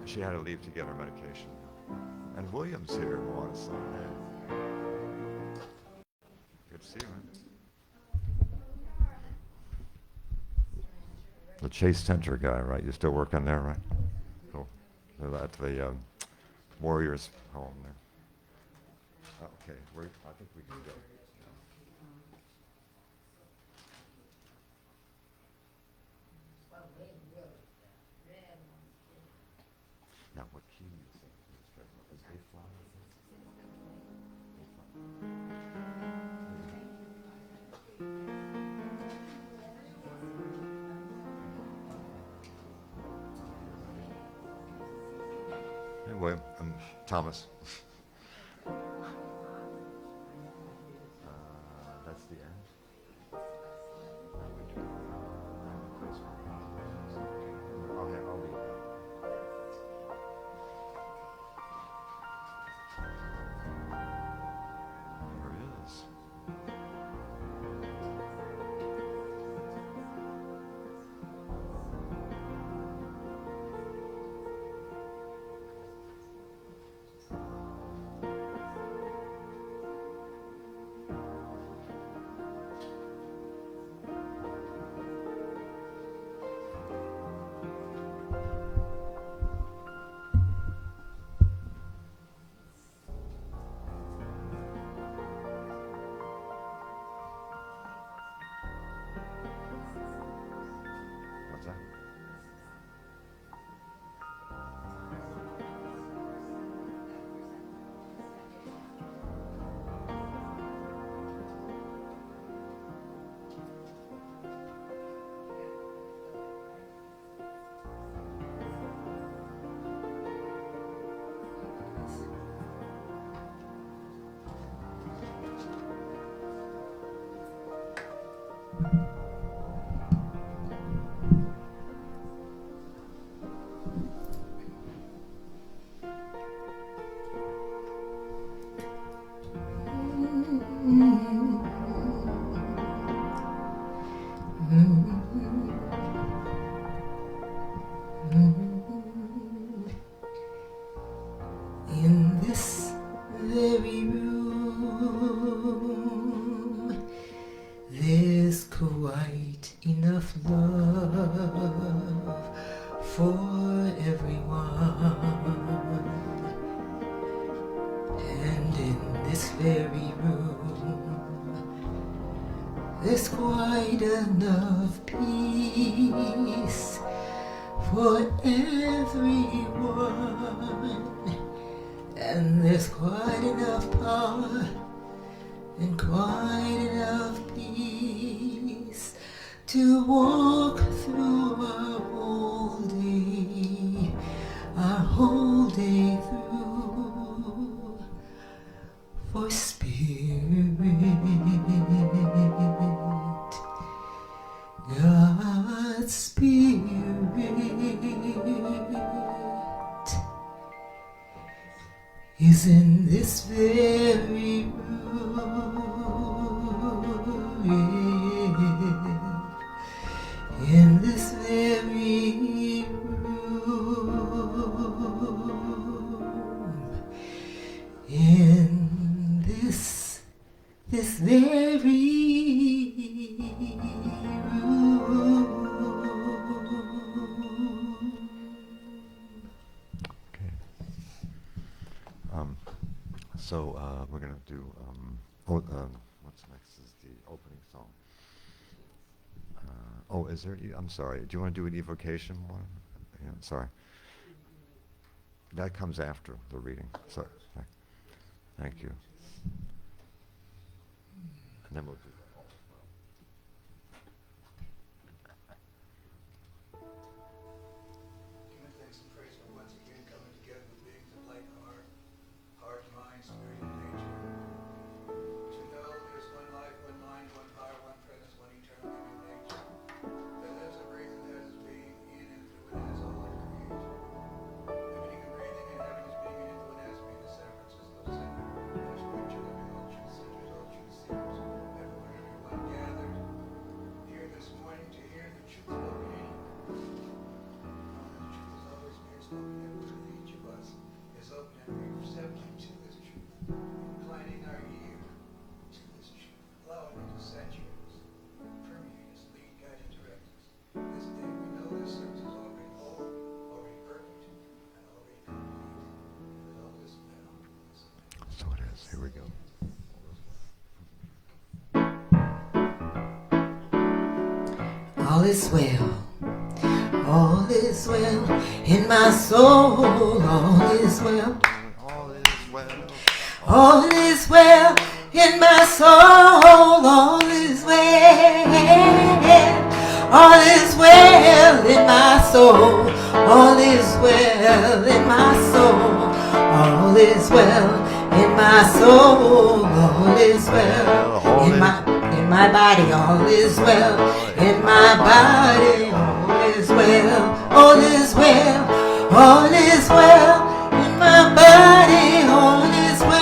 she had to leave to get her medication. And William's here, Melissa. Good to see you, man. The Chase Center guy, right? You still working there, right? Cool. So that's the Warriors home there. Okay, I think we can go. Now, what key is it? Is A flat? Anyway, I'm Thomas. That's the end. I'll leave that. There it is. What's that? In this very room, there's quite enough love for everyone. And in this very room, there's quite enough peace for everyone. And there's quite enough power and quite enough peace to walk through our whole day through. For Spirit, God's Spirit is in this very room, in this very room, in this very room. Okay. So we're gonna do. What's next is the opening song. Is there? I'm sorry. Do you want to do an evocation one? Yeah, sorry. That comes after the reading. Sorry. Thank you. And then we'll do. Giving thanks and praise for once again coming together with beings of like heart, mind, spirit, and nature. To know there's one life, one mind, one power, one presence, one eternal living nature. That lives and breathes and has its being in and through and as all in creation. Living and breathing and having its being in and through and as being the severances of center. Which point you're living all truth centers, all truth seekers, everywhere Here we go. All is well. All is well in my soul. All is well. All is well. All is well in my soul. All is well. All is well in my soul. All is well in my soul. All is well in my soul. All is well in my body. All is well in my body. All is well. All is well. All is well in my body. All is well.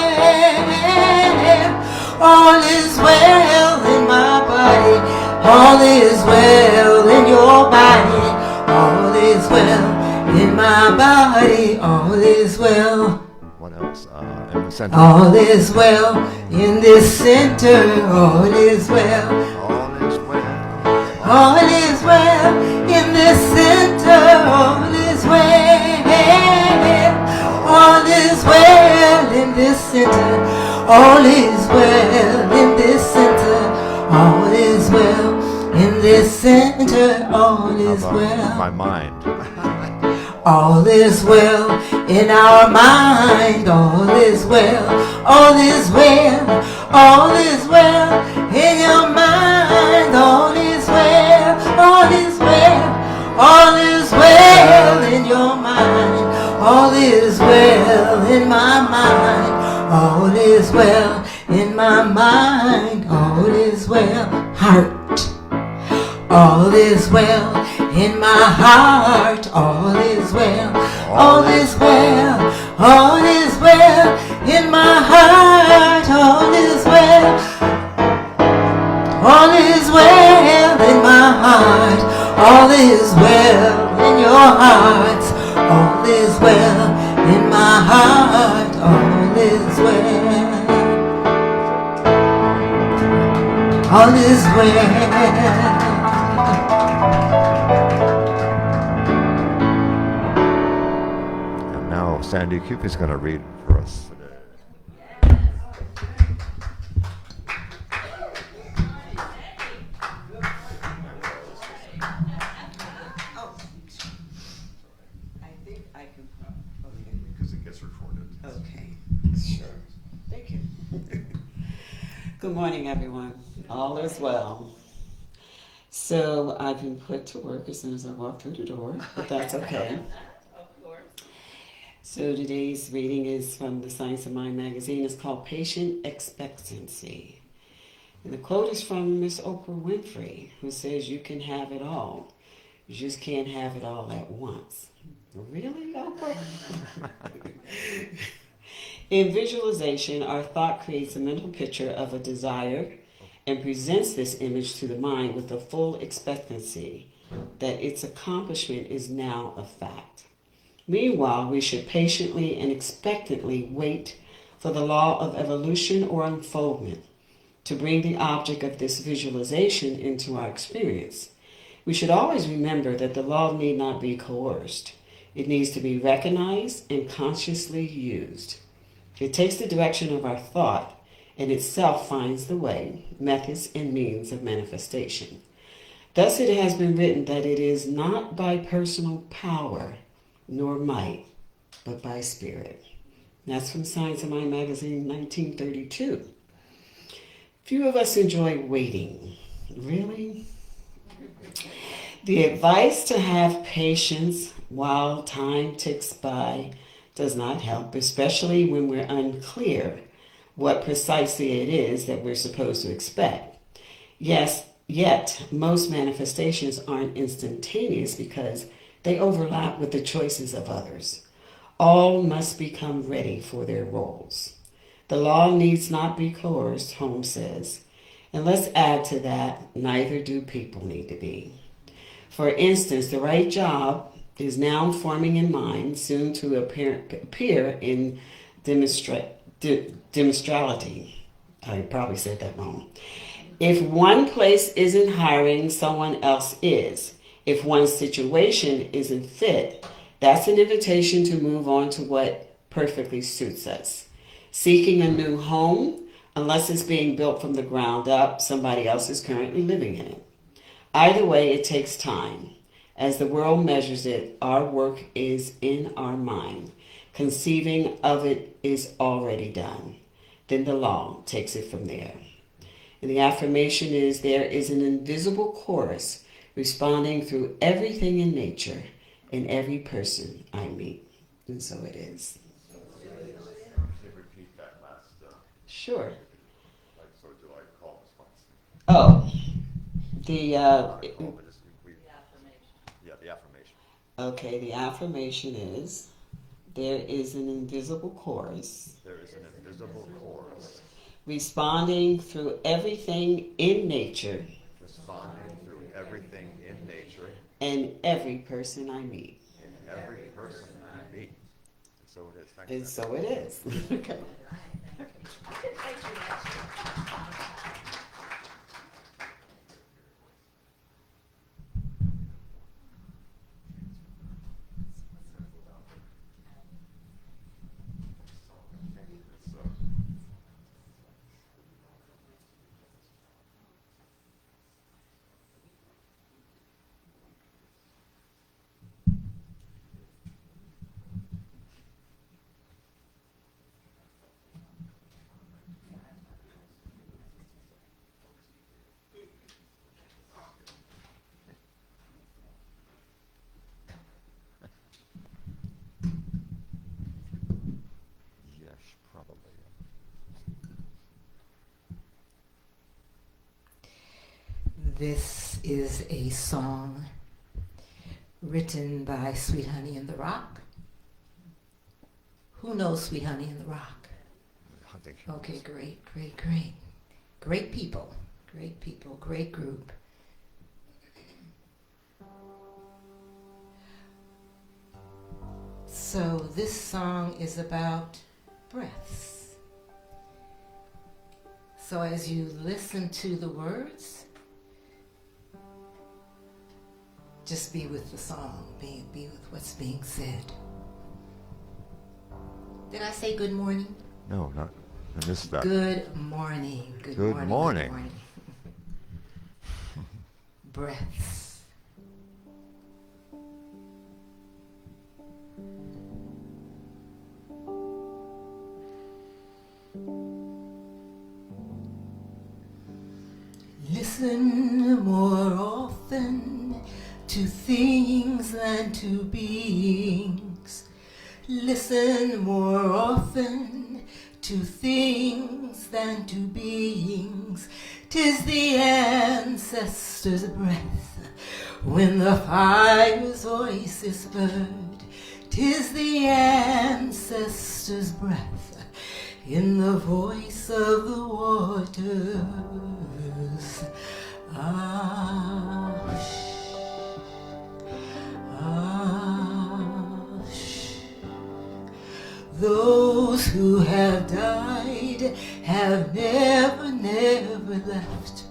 All is well in my body. All is well in your body. All is well in my body. All is well. What else? In the center. All is well in this center. All is well. All is well. All is well in this center. All is well. All is well in this center. All is well in this center. All is well in this center. All is How about well. my mind. All is well in our mind. All is well. All is well. All is well in your mind. All is well. All is well. All is well in your mind. All is well in my mind. All is well in my mind. All is well. Heart. All is well in my heart. All is well. All is well. All is well in my heart. All is well. All is well in my heart. All is well in your hearts. All is well in my heart. All is well. All is well. And now Sandy Cupid's going to read for us today. I think I can. Because it gets recorded. Okay, sure. Thank you. Good morning, everyone. All is well. So I've been put to work as soon as I walk through the door, but that's okay. So today's reading is from the Science of Mind magazine. It's called Patient Expectancy. And the quote is from Miss Oprah Winfrey, who says, "You can have it all. You just can't have it all at once." Really, Oprah? In visualization, our thought creates a mental picture of a desire and presents this image to the mind with the full expectancy that its accomplishment is now a fact. Meanwhile, we should patiently and expectantly wait for the law of evolution or unfoldment to bring the object of this visualization into our experience. We should always remember that the law need not be coerced. It needs to be recognized and consciously used. It takes the direction of our thought and itself finds the way, methods, and means of manifestation. Thus it has been written that it is not by personal power nor might, but by spirit. That's from Science of Mind magazine, 1932. Few of us enjoy waiting. Really? The advice to have patience while time ticks by does not help, especially when we're unclear what precisely it is that we're supposed to expect. Yes, yet most manifestations aren't instantaneous because they overlap with the choices of others. All must become ready for their roles. The law needs not be coerced, Holmes says. And let's add to that, neither do people need to be. For instance, the right job is now forming in mind, soon to appear in demonstrality. I probably said that wrong. If one place isn't hiring, someone else is. If one situation isn't fit, that's an invitation to move on to what perfectly suits us. seeking a new home, unless it's being built from the ground up, somebody else is currently living in it. Either way, it takes time. As the world measures it, our work is in our mind. Conceiving of it is already done. Then the law takes it from there. And the affirmation is there is an invisible chorus responding through everything in nature and every person I meet. And so it is. Repeat that last. Sure. Like, so do I call this one? Oh, the Yeah, the affirmation. okay. The affirmation is there is an invisible chorus There is an invisible chorus responding through everything in nature responding through everything in nature and every person I meet. and every person I meet. And so it is. Thanks. And so it is. Okay. Yes, probably. This is a song written by Sweet Honey in the Rock. Who knows Sweet Honey in the Rock? I think Okay, great. Great people, great group. So this song is about breaths. So as you listen to the words, just be with the song, be with what's being said. Did I say good morning? No, not. I missed that. Good morning. Good Good morning. morning. Breaths. Listen more often to things than to beings. Listen more often to things than to beings. 'Tis the ancestors' breath when the fire's voice is heard. 'Tis the ancestors' breath in the voice of the waters. Those who have died have never left.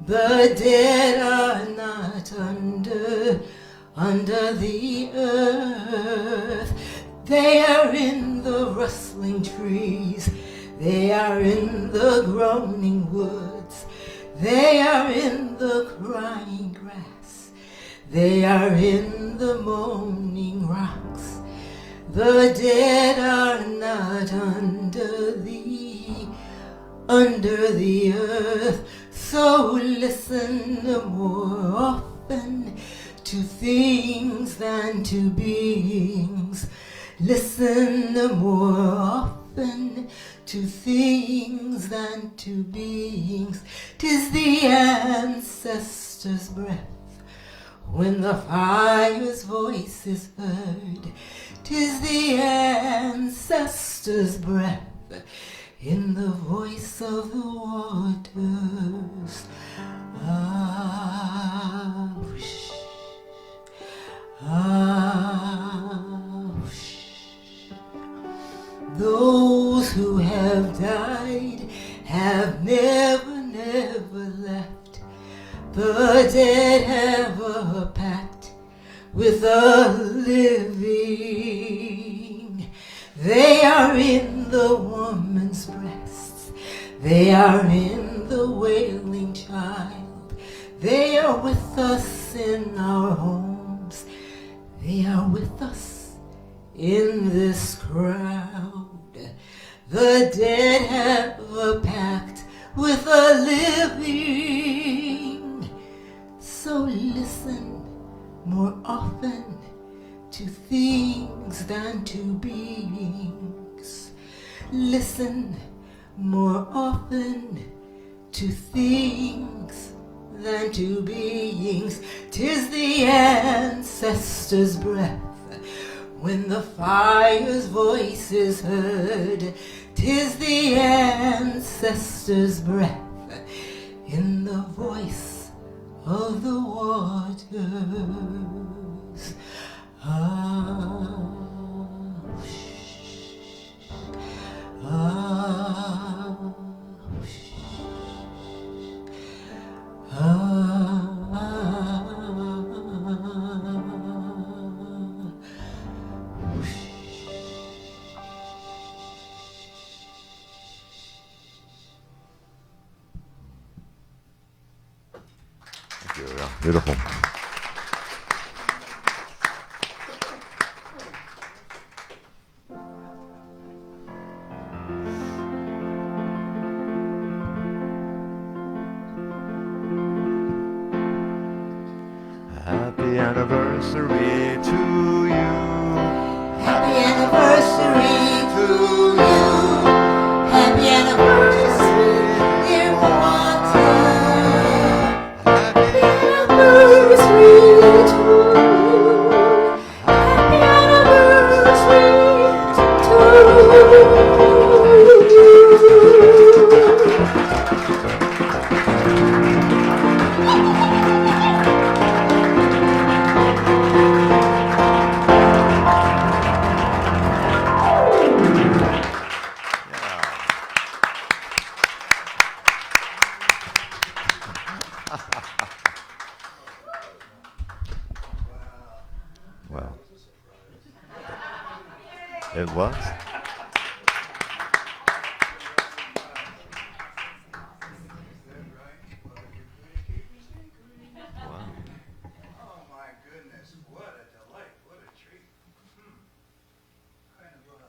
The dead are not under the earth. They are in the rustling trees. They are in the groaning woods. They are in the crying grass. They are in the moaning rocks. The dead are not under the earth. So listen more often to things than to beings. Listen more often to things than to beings. 'Tis the ancestors' breath when the fire's voice is heard. 'Tis the ancestors' breath in the voice of the waters. Those who have died have never left. The dead have a pact with the living. They are in the woman They are in the wailing child. They are with us in our homes. They are with us in this crowd. The dead have a pact with the living. So listen more often to things than to beings. Listen more often to things than to beings. 'Tis the ancestors' breath when the fire's voice is heard. 'Tis the ancestors' breath in the voice of the waters. Ah, shh, ah, shh, Thank you. Yeah, beautiful. Happy anniversary to you. Happy anniversary to you. Happy anniversary, dear Wanda. Happy anniversary to you. Happy anniversary to you. Well, it was. Wow. Oh my goodness, what a delight, what a treat. Kind of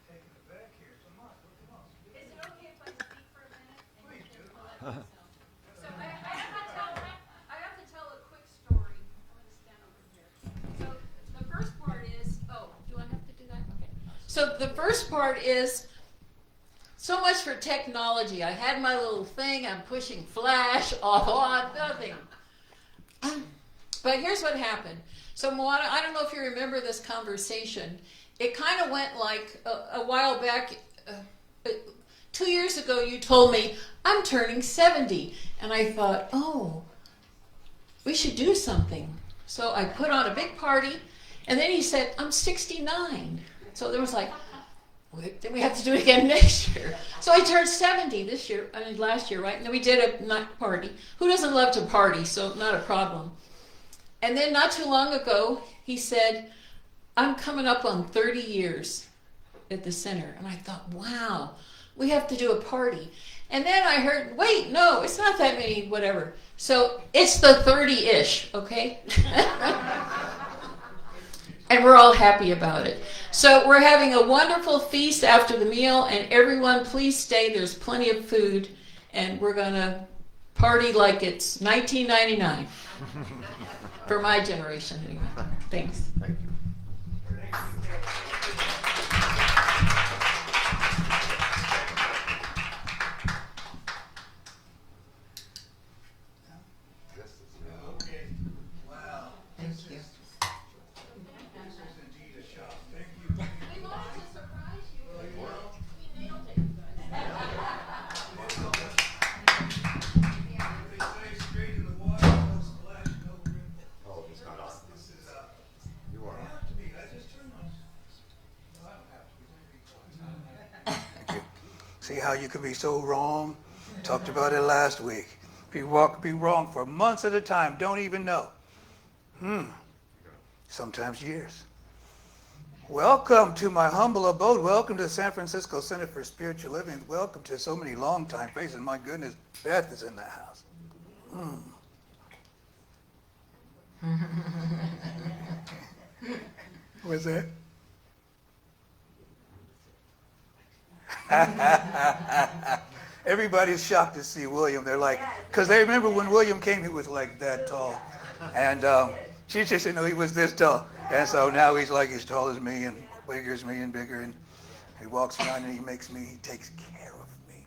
taken aback here. Come on, what else? Is it okay if I speak for a minute? And Please do. So I have to tell a quick story. I'm going to stand over here. So the first part is, do I have to do that? Okay. So the first part is, so much for technology. I had my little thing, I'm pushing flash, on, nothing. But here's what happened. So Moana, I don't know if you remember this conversation. It kind of went like a while back, 2 years ago you told me, I'm turning 70. And I thought, oh, we should do something. So I put on a big party, and then he said, I'm 69. So there was like, then we have to do it again next year. So I turned 70 last year, right? And then we did a night party. Who doesn't love to party? So not a problem. And then not too long ago, he said, I'm coming up on 30 years at the center. And I thought, wow, we have to do a party. And then I heard, wait, no, it's not that many, whatever. So it's the 30-ish, okay? And we're all happy about it. So we're having a wonderful feast after the meal, and everyone please stay. There's plenty of food, and we're going to party like it's 1999 for my generation anyway. Thanks. Thank you. Okay, wow. Thank you. This is indeed a shock. Thank you. We wanted to surprise you. We nailed it. They say straight in the water, no splash, no ripple. Oh, it's not on. This is, You I are. have to be, I just turned my, no, I don't have to be. See how you could be so wrong? Talked about it last week. Be wrong for months at a time, don't even know. Sometimes years. Welcome to my humble abode. Welcome to San Francisco Center for Spiritual Living. Welcome to so many long-time faces. My goodness, Beth is in the house. What's that? Everybody's shocked to see William. They're like, because they remember when William came, he was like that tall. And she just didn't know he was this tall. And so now he's like as tall as me and bigger as me and bigger. And he walks around and he takes care of me.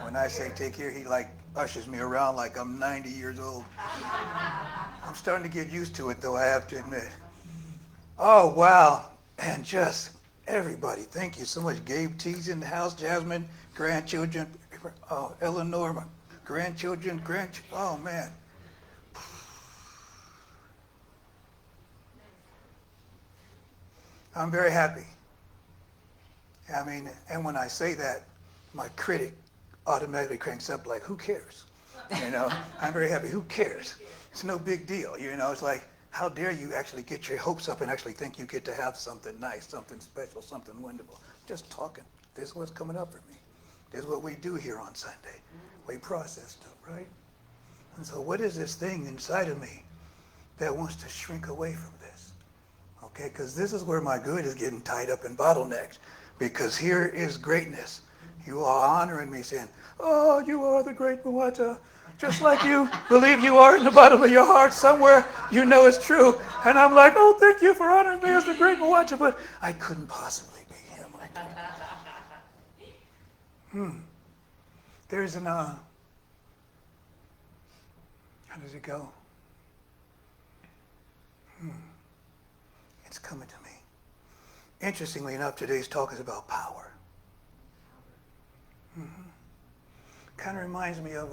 When I say take care, he like ushers me around like I'm 90 years old. I'm starting to get used to it though, I have to admit. Oh, wow. And just everybody, thank you so much. Gabe T's in the house, Jasmine, grandchildren, Eleanor, my grandchildren, oh man. I'm very happy. I mean, and when I say that, my critic automatically cranks up like, who cares? You know, I'm very happy. Who cares? It's no big deal. You know, it's like, how dare you actually get your hopes up and actually think you get to have something nice, something special, something wonderful. Just talking. This is what's coming up for me. This is what we do here on Sunday. We process stuff, right? And so what is this thing inside of me that wants to shrink away from this? Okay, because this is where my good is getting tied up in bottlenecks. Because here is greatness. You are honoring me, saying, oh, you are the great Muata. Just like you believe you are in the bottom of your heart, somewhere you know it's true. And I'm like, oh, thank you for honoring me as the great Muata, but I couldn't possibly be him like that. There's an, how does it go? It's coming to me. Interestingly enough, today's talk is about power. Kind of reminds me of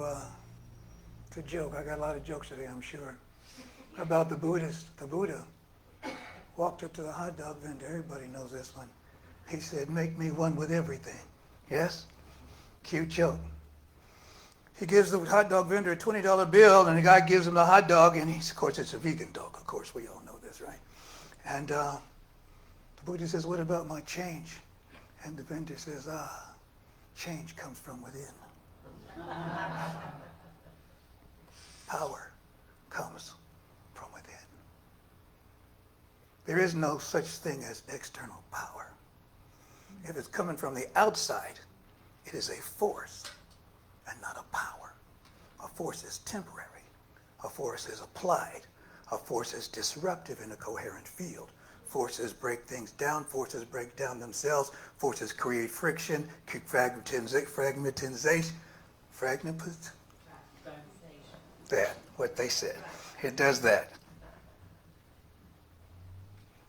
it's a joke. I got a lot of jokes today, I'm sure. About the Buddhist. The Buddha walked up to the hot dog vendor. Everybody knows this one. He said, make me one with everything. Yes? Cute joke. He gives the hot dog vendor a $20 bill, and the guy gives him the hot dog, and of course, it's a vegan dog. Of course, we all know this, right? And the Buddha says, what about my change? And the vendor says, change comes from within. Power comes from within. There is no such thing as external power. If it's coming from the outside, it is a force and not a power. A force is temporary. A force is applied. A force is disruptive in a coherent field. Forces break things down. Forces break down themselves. Forces create friction, fragmentization. That, what they said. It does that.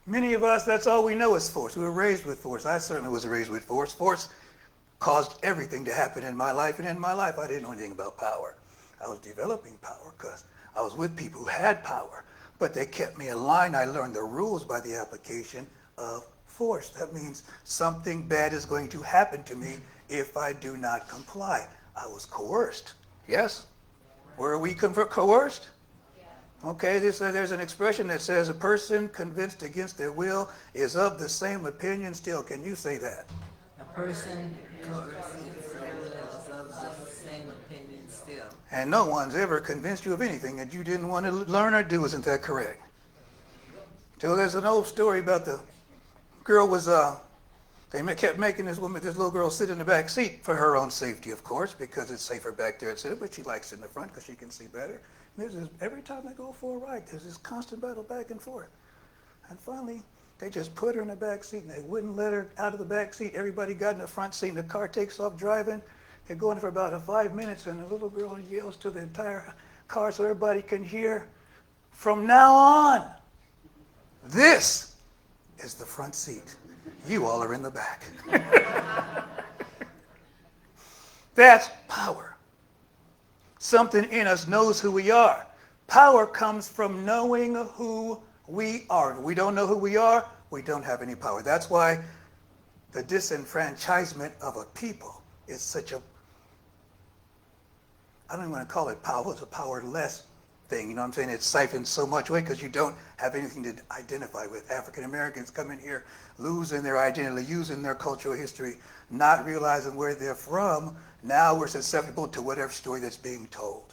Many of us, that's all we know is force. We were raised with force. I certainly was raised with force. Force caused everything to happen in my life, and in my life I didn't know anything about power. I was developing power because I was with people who had power, but they kept me in line. I learned the rules by the application of force. That means something bad is going to happen to me if I do not comply. I was coerced. Yes? Were we coerced? Okay, there's an expression that says a person convinced against their will is of the same opinion still. Can you say that? A person coerced against their will is of the same opinion still. And no one's ever convinced you of anything that you didn't want to learn or do. Isn't that correct? So there's an old story about the girl was, they kept making this little girl sit in the back seat for her own safety, of course, because it's safer back there, but she likes it in the front because she can see better. And every time they go for a ride, there's this constant battle back and forth. And finally, they just put her in the back seat, and they wouldn't let her out of the back seat. Everybody got in the front seat, and the car takes off driving. They're going for about 5 minutes, and the little girl yells to the entire car so everybody can hear, from now on, this is the front seat. You all are in the back. That's power. Something in us knows who we are. Power comes from knowing who we are. If we don't know who we are, we don't have any power. That's why the disenfranchisement of a people is such a, I don't even want to call it power, it's a powerless thing. You know what I'm saying? It siphons so much away because you don't have anything to identify with. African Americans come in here losing their identity, using their cultural history, not realizing where they're from. Now we're susceptible to whatever story that's being told.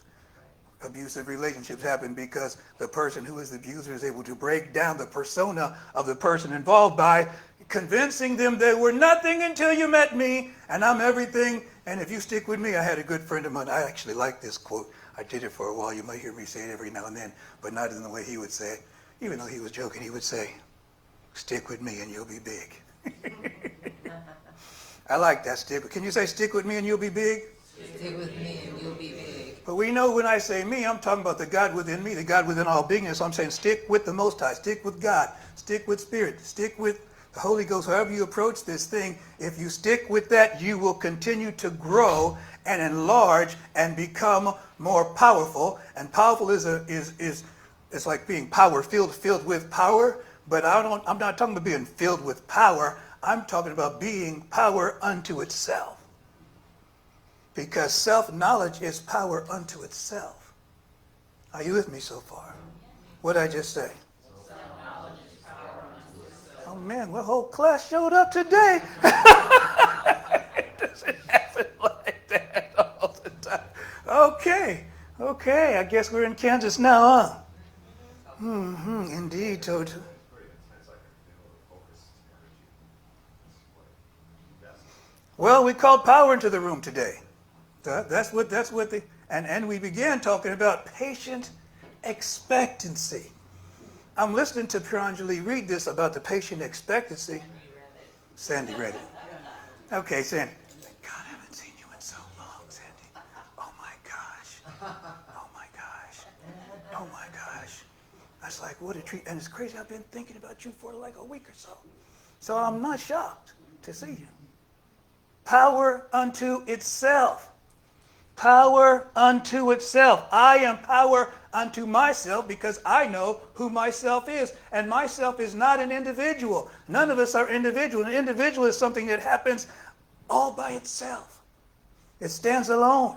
Abusive relationships happen because the person who is the abuser is able to break down the persona of the person involved by convincing them they were nothing until you met me, and I'm everything, and if you stick with me. I had a good friend of mine, I actually like this quote. I did it for a while. You might hear me say it every now and then, but not in the way he would say it. Even though he was joking, he would say, stick with me and you'll be big. I like that, stick. Can you say stick with me and you'll be big? Stick with me and you'll be big. But we know when I say me, I'm talking about the God within me, the God within all beingness. So I'm saying stick with the Most High, stick with God, stick with Spirit, stick with the Holy Ghost. However you approach this thing, if you stick with that, you will continue to grow and enlarge and become more powerful. And powerful is it's like being power filled with power. But I'm not talking about being filled with power. I'm talking about being power unto itself. Because self-knowledge is power unto itself. Are you with me so far? What did I just say? Self-knowledge is power unto itself. Oh man, the whole class showed up today. It doesn't happen like that all the time. Okay, I guess we're in Kansas now, huh? Indeed, Toto. Well, we called power into the room today. That's what and we began talking about patient expectancy. I'm listening to Piranjali read this about the patient expectancy. Sandy read it. Okay, Sandy. God, I haven't seen you in so long, Sandy. Oh my gosh. Oh my gosh. Oh my gosh. That's like, what a treat. And it's crazy, I've been thinking about you for like a week or so. So I'm not shocked to see you. Power unto itself. Power unto itself. I am power unto myself because I know who myself is. And myself is not an individual. None of us are individual. An individual is something that happens all by itself. It stands alone.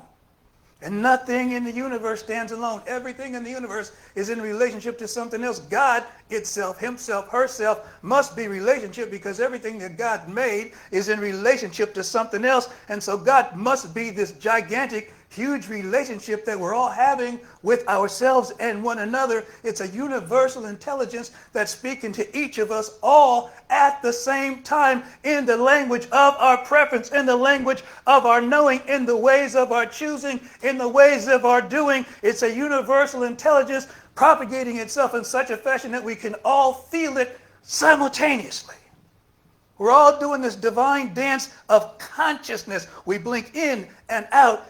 And nothing in the universe stands alone. Everything in the universe is in relationship to something else. God itself, himself, herself must be relationship because everything that God made is in relationship to something else. And so God must be this gigantic, huge relationship that we're all having with ourselves and one another. It's a universal intelligence that's speaking to each of us all at the same time in the language of our preference, in the language of our knowing, in the ways of our choosing, in the ways of our doing. It's a universal intelligence propagating itself in such a fashion that we can all feel it simultaneously. We're all doing this divine dance of consciousness. We blink in and out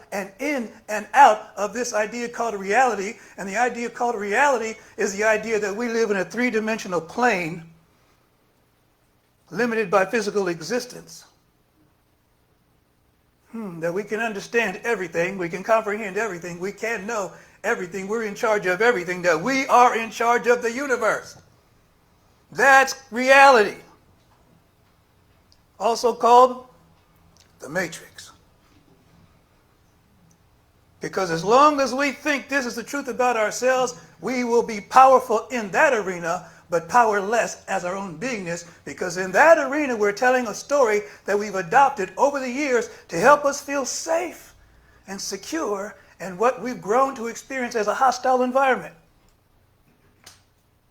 of this idea called reality. And the idea called reality is the idea that we live in a three-dimensional plane limited by physical existence. That we can understand everything. We can comprehend everything. We can know everything. We're in charge of everything. That we are in charge of the universe. That's reality. Also called the Matrix. Because as long as we think this is the truth about ourselves, we will be powerful in that arena, but powerless as our own beingness, because in that arena we're telling a story that we've adopted over the years to help us feel safe and secure in what we've grown to experience as a hostile environment.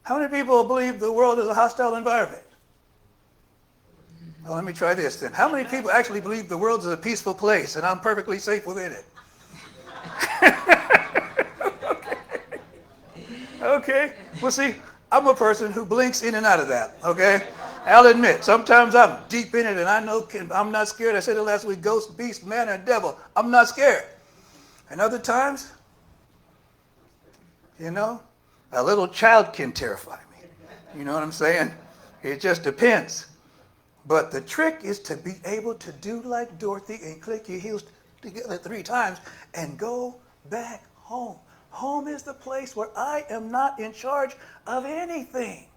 How many people believe the world is a hostile environment? Well, let me try this then. How many people actually believe the world is a peaceful place and I'm perfectly safe within it? Okay. Well, see, I'm a person who blinks in and out of that, okay? I'll admit, sometimes I'm deep in it and I know I'm not scared. I said it last week, ghost, beast, man, and devil. I'm not scared. And other times, a little child can terrify me. You know what I'm saying? It just depends. But the trick is to be able to do like Dorothy and click your heels together 3 times and go back home. Home is the place where I am not in charge of anything.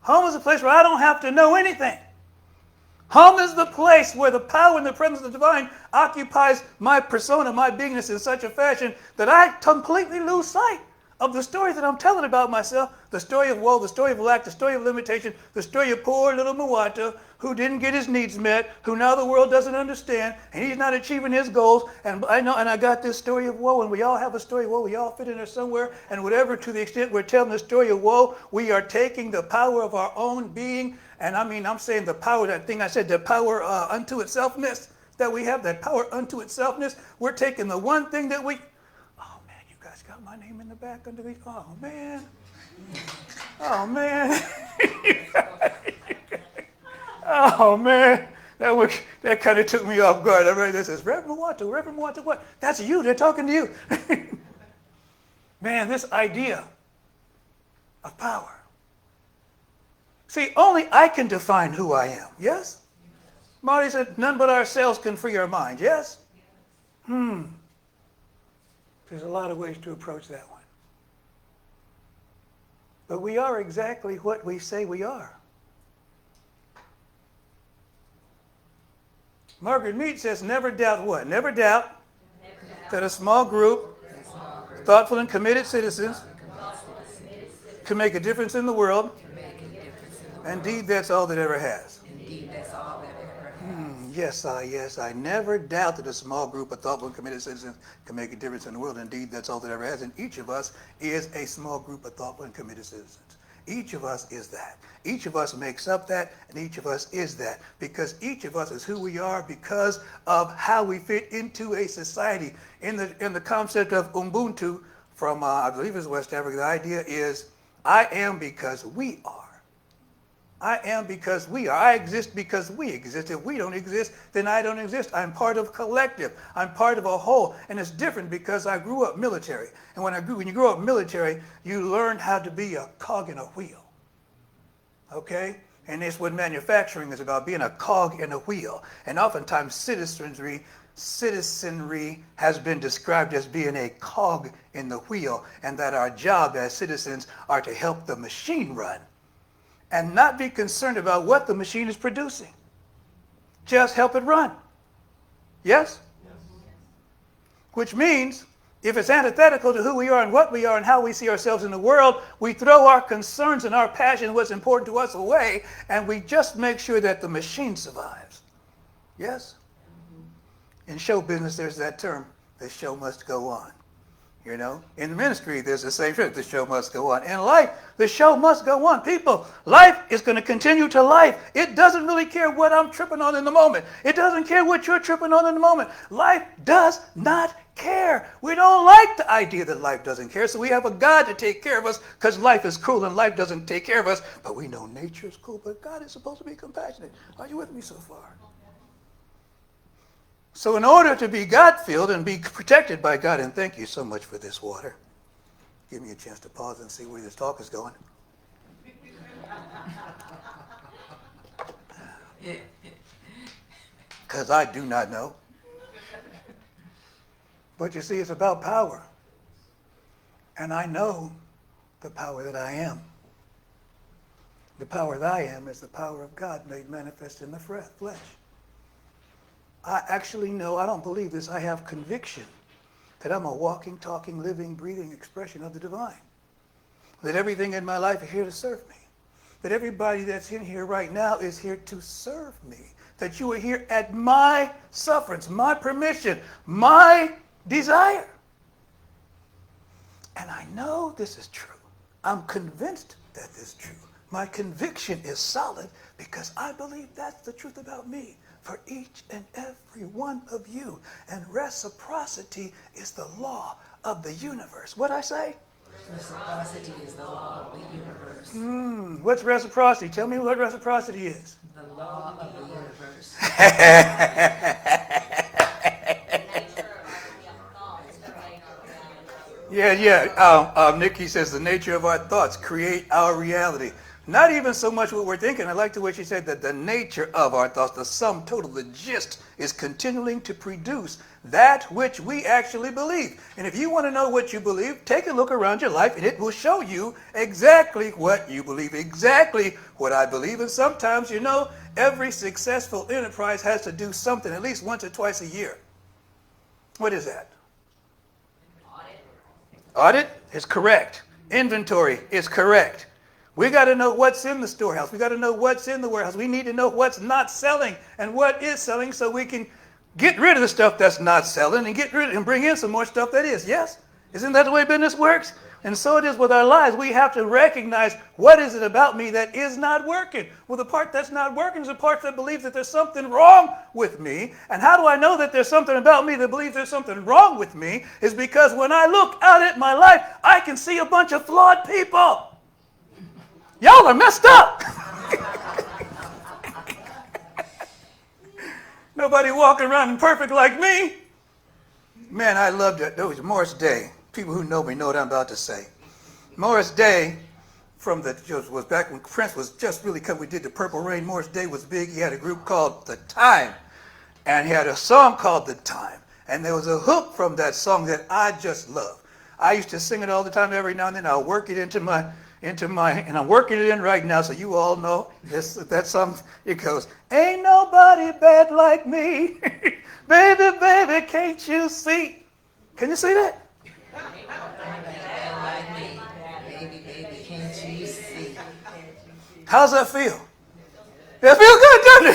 Home is the place where I don't have to know anything. Home is the place where the power and the presence of the divine occupies my persona, my beingness in such a fashion that I completely lose sight of the story that I'm telling about myself, the story of woe, the story of lack, the story of limitation, the story of poor little Muwata who didn't get his needs met, who now the world doesn't understand, and he's not achieving his goals. And I know, and I got this story of woe, and we all have a story of woe. We all fit in there somewhere. And whatever, to the extent we're telling the story of woe, we are taking the power of our own being. And I mean, I'm saying the power, that thing I said, the power unto itselfness that we have, that power unto itselfness. We're taking the one thing that we, oh man, you guys got my name in the back under these, oh man. Oh man. Oh man, that kind of took me off guard. I read this as Reverend Muwata, what? That's you, they're talking to you. Man, this idea of power. See, only I can define who I am, yes? Marty said, none but ourselves can free our mind, yes? There's a lot of ways to approach that one. But we are exactly what we say we are. Margaret Mead says, never doubt what? Never doubt that a small group, thoughtful and committed citizens can make a difference in the world. Indeed, that's all that ever has. Yes, I never doubt that a small group of thoughtful and committed citizens can make a difference in the world. Indeed, that's all that ever has. And each of us is a small group of thoughtful and committed citizens. Each of us is that. Each of us makes up that, and each of us is that. Because each of us is who we are because of how we fit into a society. In the concept of Ubuntu from, I believe it's West Africa, the idea is, I am because we are. I am because we are. I exist because we exist. If we don't exist, then I don't exist. I'm part of a collective. I'm part of a whole. And it's different because I grew up military. And when you grow up military, you learn how to be a cog in a wheel. Okay? And that's what manufacturing is about, being a cog in a wheel. And oftentimes citizenry has been described as being a cog in the wheel, and that our job as citizens are to help the machine run and not be concerned about what the machine is producing. Just help it run. Yes? Which means, if it's antithetical to who we are and what we are and how we see ourselves in the world, we throw our concerns and our passion, what's important to us, away, and we just make sure that the machine survives. Yes? In show business, there's that term, the show must go on. You know, in the ministry, there's the same thing. The show must go on. In life, the show must go on. People, life is going to continue to life. It doesn't really care what I'm tripping on in the moment. It doesn't care what you're tripping on in the moment. Life does not care. We don't like the idea that life doesn't care, so we have a God to take care of us because life is cruel and life doesn't take care of us. But we know nature is cool, but God is supposed to be compassionate. Are you with me so far? So in order to be God-filled and be protected by God, and thank you so much for this water. Give me a chance to pause and see where this talk is going. Because I do not know. But you see, it's about power. And I know the power that I am. The power that I am is the power of God made manifest in the flesh. I actually know, I don't believe this, I have conviction that I'm a walking, talking, living, breathing expression of the divine. That everything in my life is here to serve me. That everybody that's in here right now is here to serve me. That you are here at my sufferance, my permission, my desire. And I know this is true. I'm convinced that this is true. My conviction is solid because I believe that's the truth about me for each and every one of you. And reciprocity is the law of the universe. What'd I say? Reciprocity is the law of the universe. What's reciprocity? Tell me what reciprocity is. The law of the universe. Nikki says the nature of our thoughts create our reality. Not even so much what we're thinking. I like the way she said that the nature of our thoughts, the sum total, the gist, is continuing to produce that which we actually believe. And if you want to know what you believe, take a look around your life and it will show you exactly what you believe, exactly what I believe. And sometimes, you know, every successful enterprise has to do something at least once or twice a year. What is that? Audit is correct. Inventory is correct. We got to know what's in the storehouse. We got to know what's in the warehouse. We need to know what's not selling and what is selling so we can get rid of the stuff that's not selling and get rid and bring in some more stuff that is. Yes? Isn't that the way business works? And so it is with our lives. We have to recognize what is it about me that is not working. Well, the part that's not working is the part that believes that there's something wrong with me. And how do I know that there's something about me that believes there's something wrong with me? Is because when I look out at my life, I can see a bunch of flawed people. Y'all are messed up. Nobody walking around perfect like me. Man, I loved it. That was Morris Day. People who know me know what I'm about to say. Morris Day, was back when Prince was just really coming. We did the Purple Rain. Morris Day was big. He had a group called The Time, and he had a song called The Time. And there was a hook from that song that I just love. I used to sing it all the time. Every now and then I'll work it into my, and I'm working it in right now, so you all know that song. It goes, ain't nobody bad like me, baby, baby, can't you see? Can you see that? How's that feel? That feels good, doesn't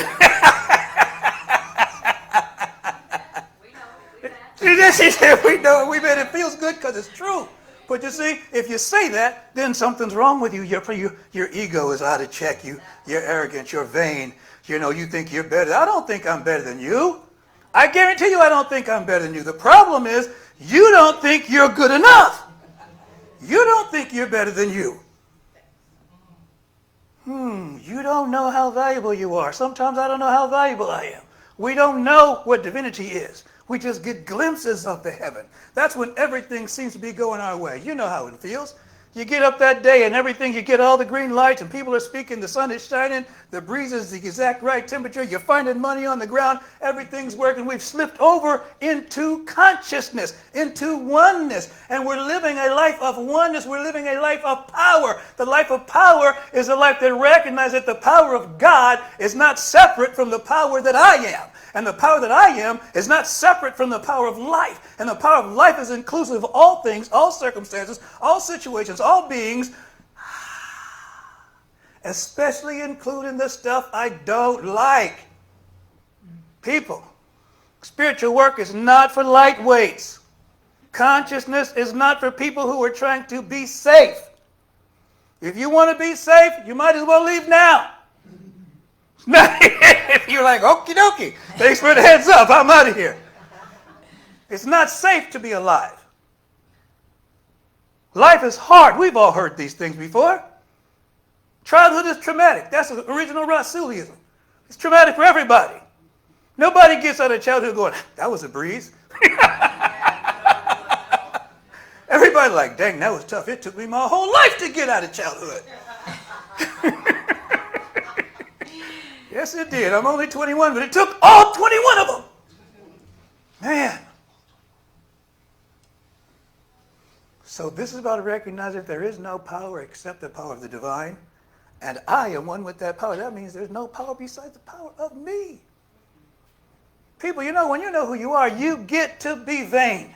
it? She said, we know it. It feels good because it's true. But you see, if you say that, then something's wrong with you. Your ego is out of check. You're arrogant. You're vain. You think you're better. I don't think I'm better than you. I guarantee you I don't think I'm better than you. The problem is you don't think you're good enough. You don't think you're better than you. You don't know how valuable you are. Sometimes I don't know how valuable I am. We don't know what divinity is. We just get glimpses of the heaven. That's when everything seems to be going our way. You know how it feels. You get up that day and everything, you get all the green lights and people are speaking, the sun is shining, the breeze is the exact right temperature, you're finding money on the ground, everything's working. We've slipped over into consciousness, into oneness, and we're living a life of oneness. We're living a life of power. The life of power is a life that recognizes that the power of God is not separate from the power that I am. And the power that I am is not separate from the power of life. And the power of life is inclusive of all things, all circumstances, all situations, all beings, especially including the stuff I don't like. People, spiritual work is not for lightweights. Consciousness is not for people who are trying to be safe. If you want to be safe, you might as well leave now. You're like, okie dokie. Thanks for the heads up. I'm out of here. It's not safe to be alive. Life is hard. We've all heard these things before. Childhood is traumatic. That's the original Rasulism. It's traumatic for everybody. Nobody gets out of childhood going, that was a breeze. Everybody like, dang, that was tough. It took me my whole life to get out of childhood. Yes, it did. I'm only 21, but it took all 21 of them. Man. So this is about to recognize that there is no power except the power of the divine, and I am one with that power. That means there's no power besides the power of me. People, when you know who you are, you get to be vain.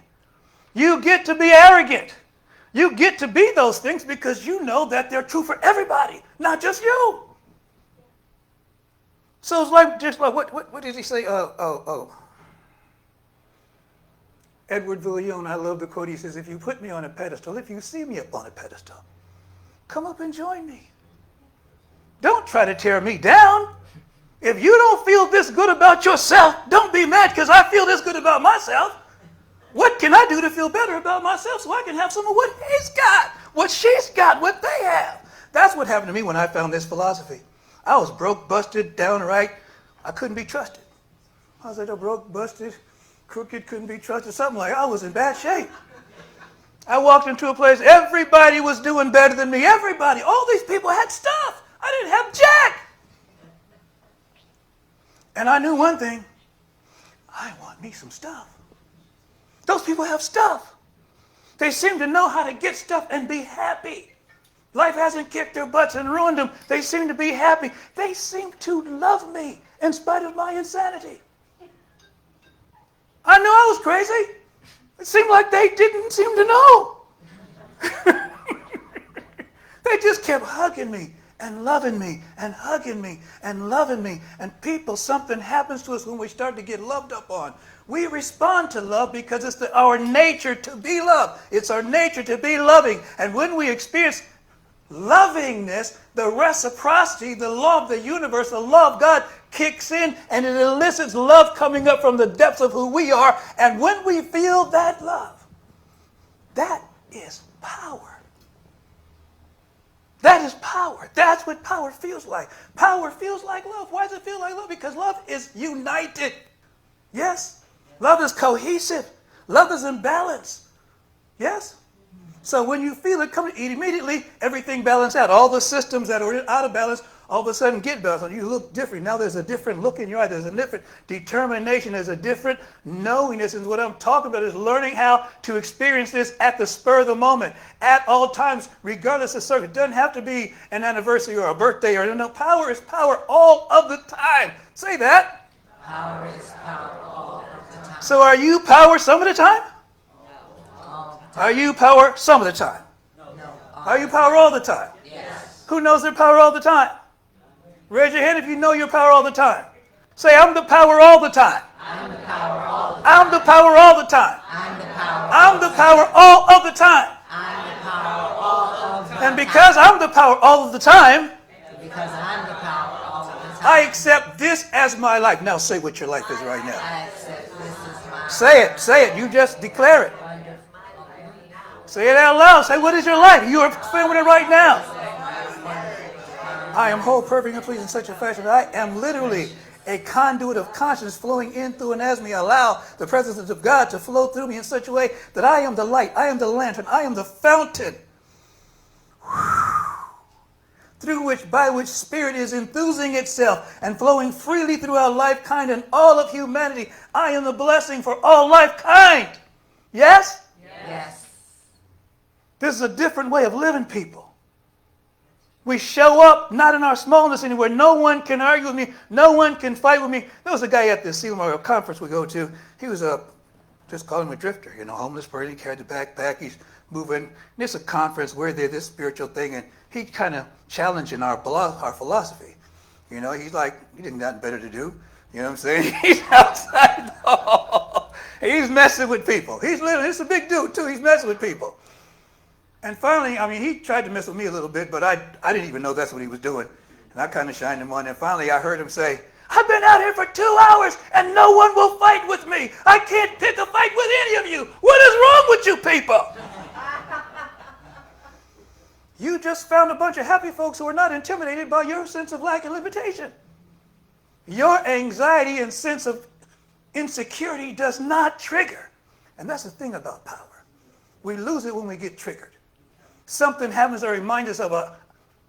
You get to be arrogant. You get to be those things because you know that they're true for everybody, not just you. So it's like, just like, what did he say? Edward Villion, I love the quote. He says, if you put me on a pedestal, if you see me up on a pedestal, come up and join me. Don't try to tear me down. If you don't feel this good about yourself, don't be mad because I feel this good about myself. What can I do to feel better about myself so I can have some of what he's got, what she's got, what they have? That's what happened to me when I found this philosophy. I was broke, busted, downright. I couldn't be trusted. I was like, broke, busted, crooked, couldn't be trusted, something like I was in bad shape. I walked into a place, everybody was doing better than me. Everybody. All these people had stuff. I didn't have jack. And I knew one thing. I want me some stuff. Those people have stuff. They seem to know how to get stuff and be happy. Life hasn't kicked their butts and ruined them. They seem to be happy. They seem to love me in spite of my insanity. I knew I was crazy. It seemed like they didn't seem to know. They just kept hugging me and loving me and hugging me and loving me. And people, something happens to us when we start to get loved up on. We respond to love because it's our nature to be loved. It's our nature to be loving. And when we experience lovingness, the reciprocity, the law of the universe, the law of God kicks in, and it elicits love coming up from the depths of who we are. And when we feel that love, that is power. That is power. That's what power feels like. Power feels like love. Why does it feel like love? Because love is united. Yes? Love is cohesive. Love is in balance. Yes? So when you feel it coming, immediately everything balances out. All the systems that are out of balance all of a sudden get balanced. You look different. Now there's a different look in your eye. There's a different determination. There's a different knowingness. And what I'm talking about is learning how to experience this at the spur of the moment, at all times, regardless of circumstance. It doesn't have to be an anniversary or a birthday or no. Power is power all of the time. Say that. Power is power all of the time. So are you power some of the time? Are you power some of the time? No. Are you power all the time? Yes. Who knows their power all the time? Raise your hand if you know your power all the time. Say, I'm the power all the time. I'm the power all the time. I'm the power all the time. I'm the power. I'm the power all of the time. I'm the power all of the time. And because I'm the power all of the time, Because I'm the power all of the time. I accept this as my life. Now say what your life is right now. I accept this is my Say it. Say it. You just declare it. Say it out loud. Say, what is your life? You are filming it right now. I am whole, perfect, and pleasing in such a fashion that I am literally a conduit of conscience flowing in through and as me. Allow the presence of God to flow through me in such a way that I am the light, I am the lantern, I am the fountain by which spirit is enthusing itself and flowing freely throughout life kind and all of humanity. I am the blessing for all life kind. Yes? Yes. This is a different way of living, people. We show up not in our smallness anywhere. No one can argue with me. No one can fight with me. There was a guy at the Sealamore conference we go to. He was just call him a drifter, homeless person. He carried the backpack. He's moving. And it's a conference where there's this spiritual thing, and he kind of challenging our philosophy. He's like, he didn't got nothing better to do. You know what I'm saying? He's outside the hall. He's messing with people. He's a big dude too. He's messing with people. And finally, he tried to mess with me a little bit, but I didn't even know that's what he was doing. And I kind of shined him on. And finally, I heard him say, I've been out here for 2 hours, and no one will fight with me. I can't pick a fight with any of you. What is wrong with you people? You just found a bunch of happy folks who are not intimidated by your sense of lack and limitation. Your anxiety and sense of insecurity does not trigger. And that's the thing about power. We lose it when we get triggered. Something happens that reminds us of a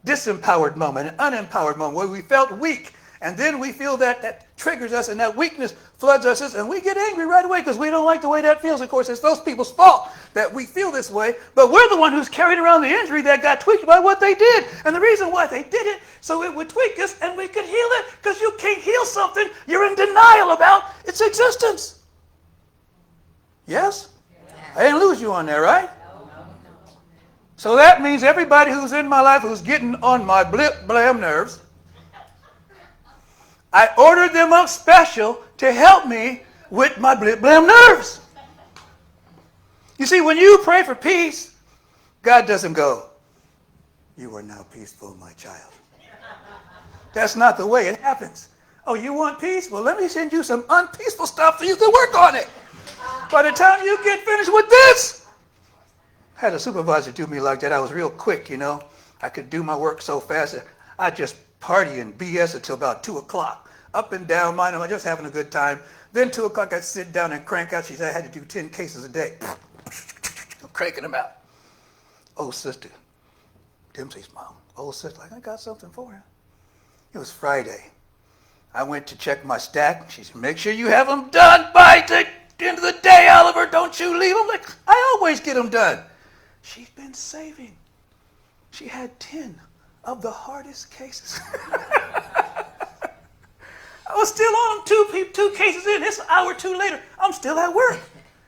disempowered moment, an unempowered moment where we felt weak. And then we feel that triggers us, and that weakness floods us, and we get angry right away because we don't like the way that feels. Of course, it's those people's fault that we feel this way, but we're the one who's carrying around the injury that got tweaked by what they did. And the reason why they did it, so it would tweak us and we could heal it, because you can't heal something you're in denial about its existence. Yes? I didn't lose you on there, right? So that means everybody who's in my life who's getting on my blam nerves, I ordered them up special to help me with my blam nerves. You see, when you pray for peace, God doesn't go, you are now peaceful, my child. That's not the way it happens. Oh, you want peace? Well, let me send you some unpeaceful stuff so you can work on it. By the time you get finished with this, I had a supervisor do me like that. I was real quick, I could do my work so fast. I just party and BS until about 2 o'clock. Up and down, I'm just having a good time. Then 2 o'clock, I'd sit down and crank out. She said I had to do 10 cases a day. I'm cranking them out. Oh, sister. Dempsey's mom. Oh, sister, I got something for her. It was Friday. I went to check my stack. She said, make sure you have them done by the end of the day, Oliver. Don't you leave them. Like, I always get them done. She's been saving. She had 10 of the hardest cases. I was still on them, two cases in. It's an hour or two later. I'm still at work.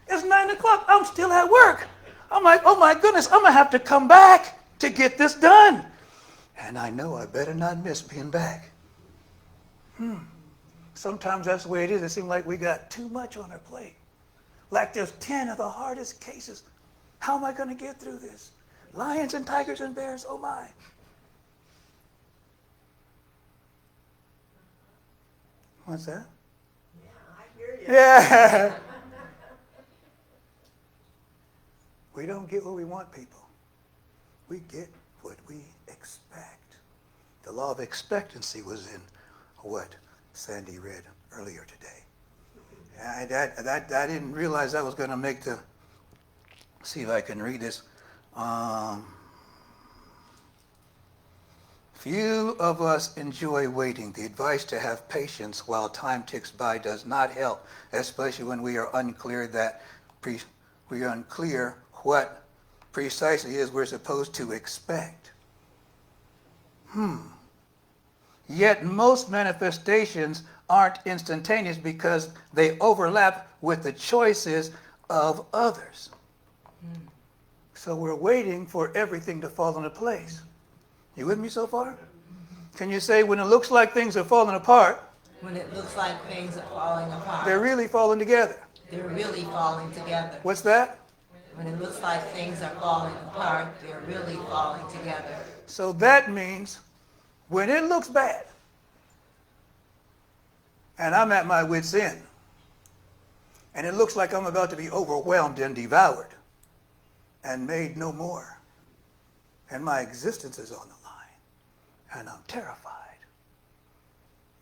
It's 9 o'clock. I'm still at work. I'm like, oh my goodness, I'm going to have to come back to get this done. And I know I better not miss being back. Sometimes that's the way it is. It seems like we got too much on our plate. Like there's 10 of the hardest cases. How am I going to get through this? Lions and tigers and bears, oh my. What's that? Yeah, I hear you. Yeah. We don't get what we want, people. We get what we expect. The law of expectancy was in what Sandy read earlier today. I didn't realize I was going to make the, see if I can read this. Few of us enjoy waiting. The advice to have patience while time ticks by does not help, especially when we are unclear what precisely is we're supposed to expect. Yet most manifestations aren't instantaneous because they overlap with the choices of others. So we're waiting for everything to fall into place. You with me so far? Can you say when it looks like things are falling apart, When it looks like things are falling apart, they're really falling together? they're really falling together. What's that? When it looks like things are falling apart, they're really falling together. So that means when it looks bad, and I'm at my wit's end, and it looks like I'm about to be overwhelmed and devoured and made no more, and my existence is on the line, and I'm terrified,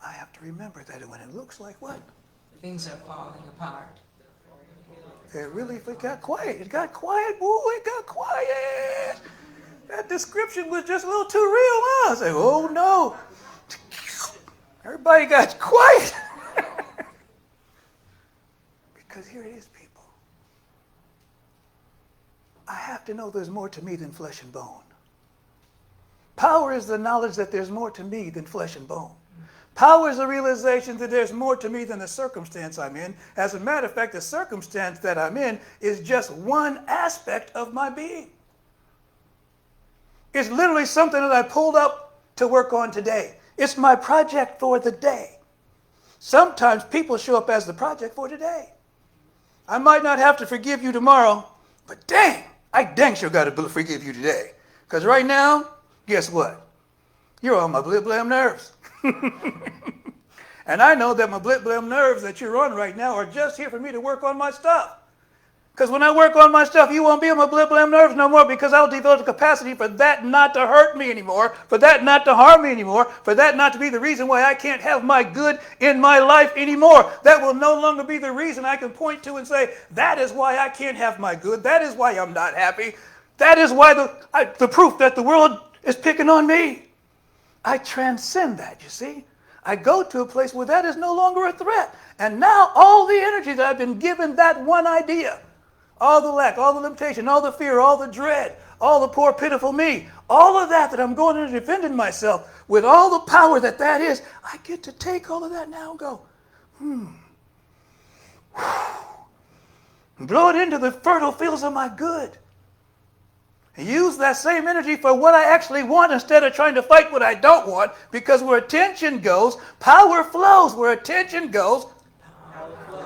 I have to remember that when it looks like what? Things are falling apart. It got quiet. It got quiet, boy. It got quiet. That description was just a little too real. Huh? I said, oh no. Everybody got quiet. Because here it is, people. I have to know there's more to me than flesh and bone. Power is the knowledge that there's more to me than flesh and bone. Power is the realization that there's more to me than the circumstance I'm in. As a matter of fact, the circumstance that I'm in is just one aspect of my being. It's literally something that I pulled up to work on today. It's my project for the day. Sometimes people show up as the project for today. I might not have to forgive you tomorrow, but I dang sure got to forgive you today. Because right now, guess what? You're on my blam nerves. And I know that my blam nerves that you're on right now are just here for me to work on my stuff. Because when I work on my stuff, you won't be on my blam nerves no more, because I'll develop the capacity for that not to hurt me anymore, for that not to harm me anymore, for that not to be the reason why I can't have my good in my life anymore. That will no longer be the reason I can point to and say, that is why I can't have my good. That is why I'm not happy. That is why the proof that the world is picking on me. I transcend that, you see. I go to a place where that is no longer a threat. And now all the energy that I've been given that one idea, all the lack, all the limitation, all the fear, all the dread, all the poor pitiful me, all of that I'm going and defending myself with all the power that is, I get to take all of that now and go, blow it into the fertile fields of my good. Use that same energy for what I actually want instead of trying to fight what I don't want, because where attention goes, power flows. Where attention goes,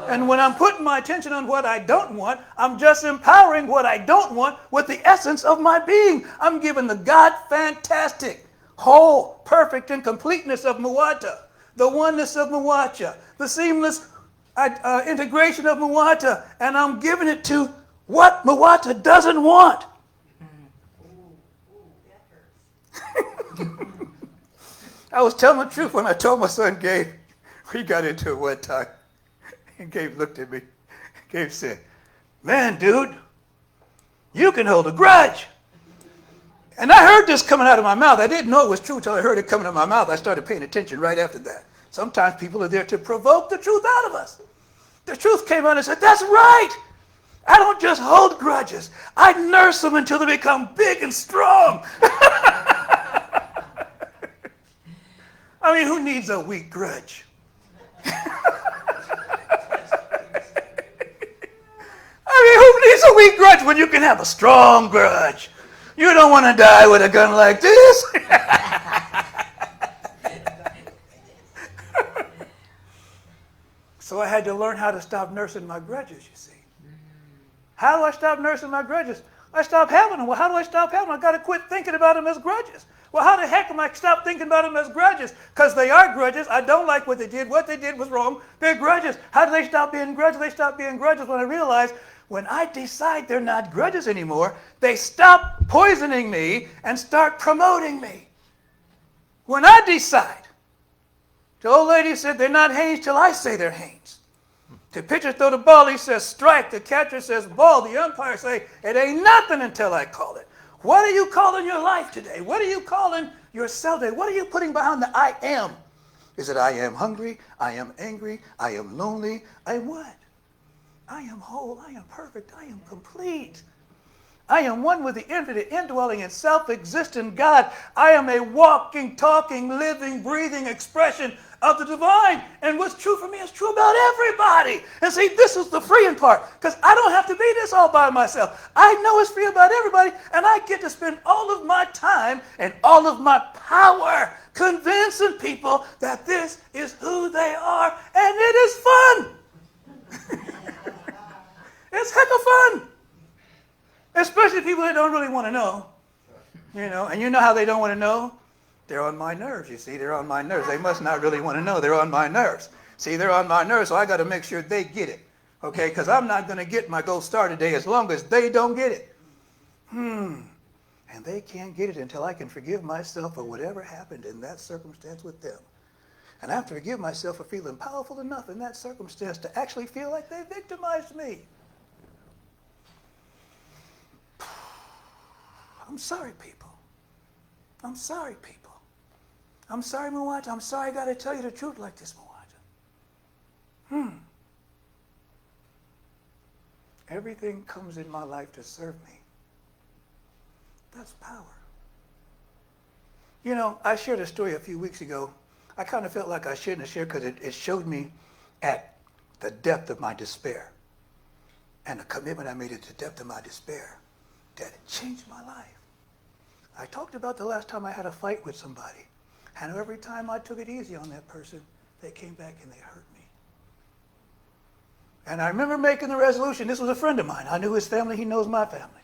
and when I'm putting my attention on what I don't want, I'm just empowering what I don't want with the essence of my being. I'm giving the God fantastic, whole, perfect, and completeness of Muwata, the oneness of Muwacha, the seamless integration of Muwata, and I'm giving it to what Muwata doesn't want. I was telling the truth when I told my son Gabe. We got into it one time. And Gabe looked at me. Gabe said, man, dude, you can hold a grudge. And I heard this coming out of my mouth. I didn't know it was true until I heard it coming out of my mouth. I started paying attention right after that. Sometimes people are there to provoke the truth out of us. The truth came out and said, that's right. I don't just hold grudges. I nurse them until they become big and strong. I mean, who needs a weak grudge? I mean, who needs a weak grudge when you can have a strong grudge? You don't want to die with a gun like this. So I had to learn how to stop nursing my grudges, you see. How do I stop nursing my grudges? I stop having them. Well, how do I stop having them? I've got to quit thinking about them as grudges. Well, how the heck am I stop thinking about them as grudges? Because they are grudges. I don't like what they did. What they did was wrong. They're grudges. How do they stop being grudges? They stop being grudges when I realize when I decide they're not grudges anymore, they stop poisoning me and start promoting me. When I decide, the old lady said they're not Haynes till I say they're Haynes. The pitcher throw the ball, he says strike. The catcher says ball. The umpire say it ain't nothing until I call it. What are you calling your life today? What are you calling yourself today? What are you putting behind the I am? Is it I am hungry? I am angry? I am lonely? I am what? I am whole. I am perfect. I am complete. I am one with the infinite, indwelling, and self-existent God. I am a walking, talking, living, breathing expression of the divine. And what's true for me is true about everybody. And see, this is the freeing part, because I don't have to be this all by myself. I know it's free about everybody, and I get to spend all of my time and all of my power convincing people that this is who they are, and it is fun. It's heck of fun. Especially people that don't really want to know. And you know how they don't want to know? They're on my nerves, you see. They're on my nerves. They must not really want to know. They're on my nerves. See, they're on my nerves, so I got to make sure they get it. Okay? Because I'm not going to get my gold star today as long as they don't get it. And they can't get it until I can forgive myself for whatever happened in that circumstance with them. And I have to forgive myself for feeling powerful enough in that circumstance to actually feel like they victimized me. I'm sorry, people. I'm sorry, people. I'm sorry, Mwata. I'm sorry I got to tell you the truth like this, Mwata. Everything comes in my life to serve me. That's power. I shared a story a few weeks ago. I kind of felt like I shouldn't have shared because it showed me at the depth of my despair and the commitment I made at the depth of my despair that it changed my life. I talked about the last time I had a fight with somebody, and every time I took it easy on that person, they came back and they hurt me. And I remember making the resolution. This was a friend of mine. I knew his family. He knows my family.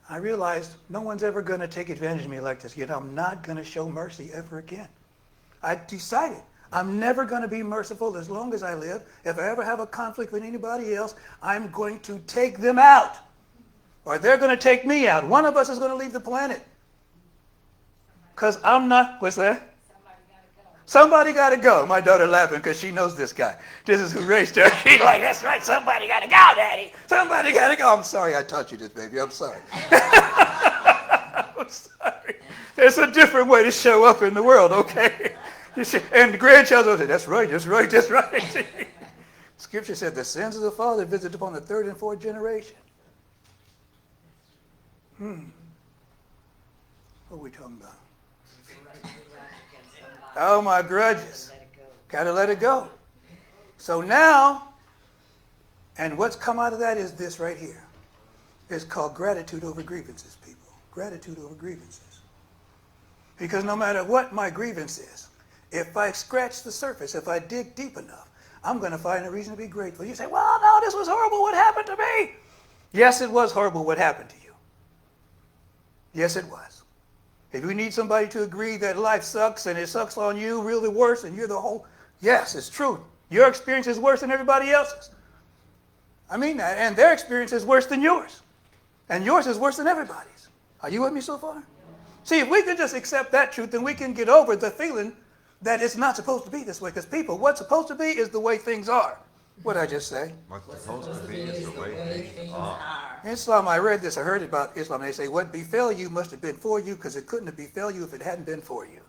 I realized no one's ever going to take advantage of me like this. I'm not going to show mercy ever again. I decided I'm never going to be merciful as long as I live. If I ever have a conflict with anybody else, I'm going to take them out. Or they're going to take me out. One of us is going to leave the planet. Because I'm not, what's that? Somebody got to go. My daughter laughing because she knows this guy. This is who raised her. She's like, that's right, somebody got to go, Daddy. Somebody got to go. I'm sorry I taught you this, baby. I'm sorry. I'm sorry. There's a different way to show up in the world, okay? And the grandchildren say, that's right, that's right, that's right. Scripture said the sins of the father visit upon the third and fourth generation. What are we talking about? Oh, my grudges. Got to let it go. So now, and what's come out of that is this right here. It's called gratitude over grievances, people. Gratitude over grievances. Because no matter what my grievance is, if I scratch the surface, if I dig deep enough, I'm going to find a reason to be grateful. You say, well, no, this was horrible. What happened to me? Yes, it was horrible what happened to you. Yes, it was. If you need somebody to agree that life sucks and it sucks on you really worse and you're the whole, yes, it's true. Your experience is worse than everybody else's. I mean that. And their experience is worse than yours. And yours is worse than everybody's. Are you with me so far? See, if we can just accept that truth, then we can get over the feeling that it's not supposed to be this way. Because people, what's supposed to be is the way things are. What did I just say? What's supposed to be is the way things are. Islam, I read this, I heard about Islam. They say, what befell you must have been for you because it couldn't have befell you if it hadn't been for you.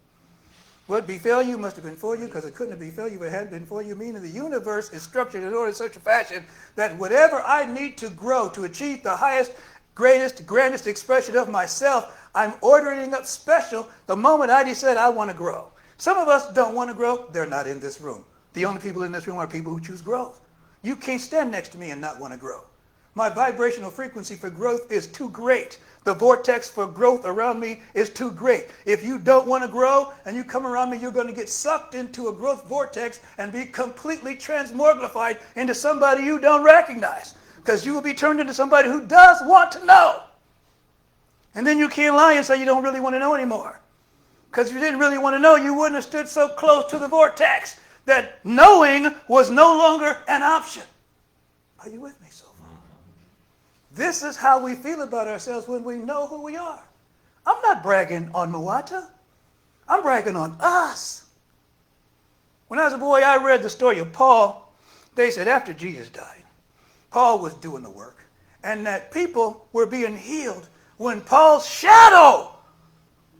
What befell you must have been for you because it couldn't have befell you if it hadn't been for you. Meaning the universe is structured in order in such a fashion that whatever I need to grow to achieve the highest, greatest, grandest expression of myself, I'm ordering up special the moment I decide I want to grow. Some of us don't want to grow. They're not in this room. The only people in this room are people who choose growth. You can't stand next to me and not want to grow. My vibrational frequency for growth is too great. The vortex for growth around me is too great. If you don't want to grow and you come around me, you're going to get sucked into a growth vortex and be completely transmogrified into somebody you don't recognize, because you will be turned into somebody who does want to know. And then you can't lie and say you don't really want to know anymore. Because if you didn't really want to know, you wouldn't have stood so close to the vortex that knowing was no longer an option. Are you with me so far? This is how we feel about ourselves when we know who we are. I'm not bragging on Muwata. I'm bragging on us. When I was a boy, I read the story of Paul. They said after Jesus died, Paul was doing the work, and that people were being healed when Paul's shadow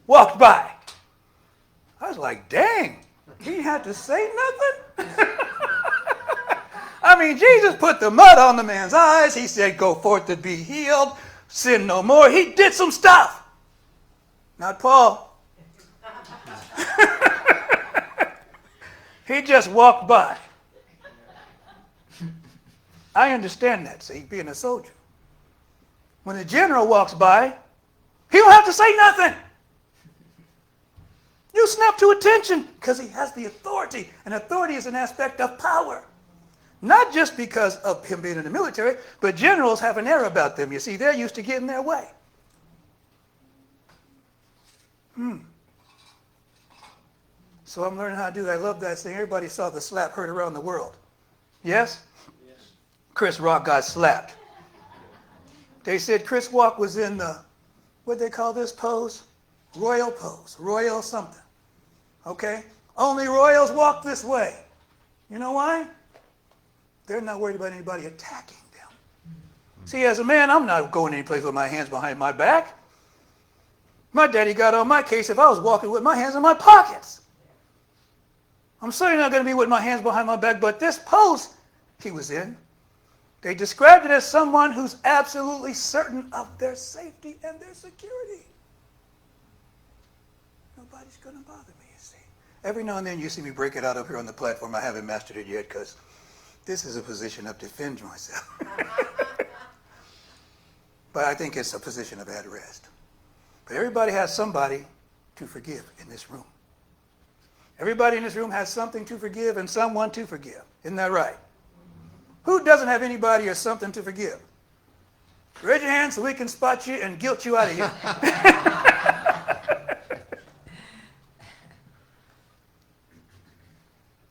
walked by. I was like, dang, he had to say nothing? I mean, Jesus put the mud on the man's eyes. He said, go forth to be healed, sin no more. He did some stuff. Not Paul. He just walked by. I understand that, see, being a soldier. When a general walks by, he don't have to say nothing. You snap to attention because he has the authority, and authority is an aspect of power. Not just because of him being in the military, but generals have an air about them. You see, they're used to getting their way. So I'm learning how to do that. I love that thing. Everybody saw the slap heard around the world. Yes? Yes. Chris Rock got slapped. They said Chris Rock was in the, what they call this pose? Royal pose. Royal something. Okay? Only royals walk this way. You know why? They're not worried about anybody attacking them. See, as a man, I'm not going any place with my hands behind my back. My daddy got on my case if I was walking with my hands in my pockets. I'm certainly not going to be with my hands behind my back, but this pose he was in, they described it as someone who's absolutely certain of their safety and their security. Nobody's going to bother me, you see. Every now and then you see me break it out up here on the platform. I haven't mastered it yet because this is a position of defend myself. But I think it's a position of at rest. But everybody has somebody to forgive in this room. Everybody in this room has something to forgive and someone to forgive. Isn't that right? Who doesn't have anybody or something to forgive? Raise your hand so we can spot you and guilt you out of here.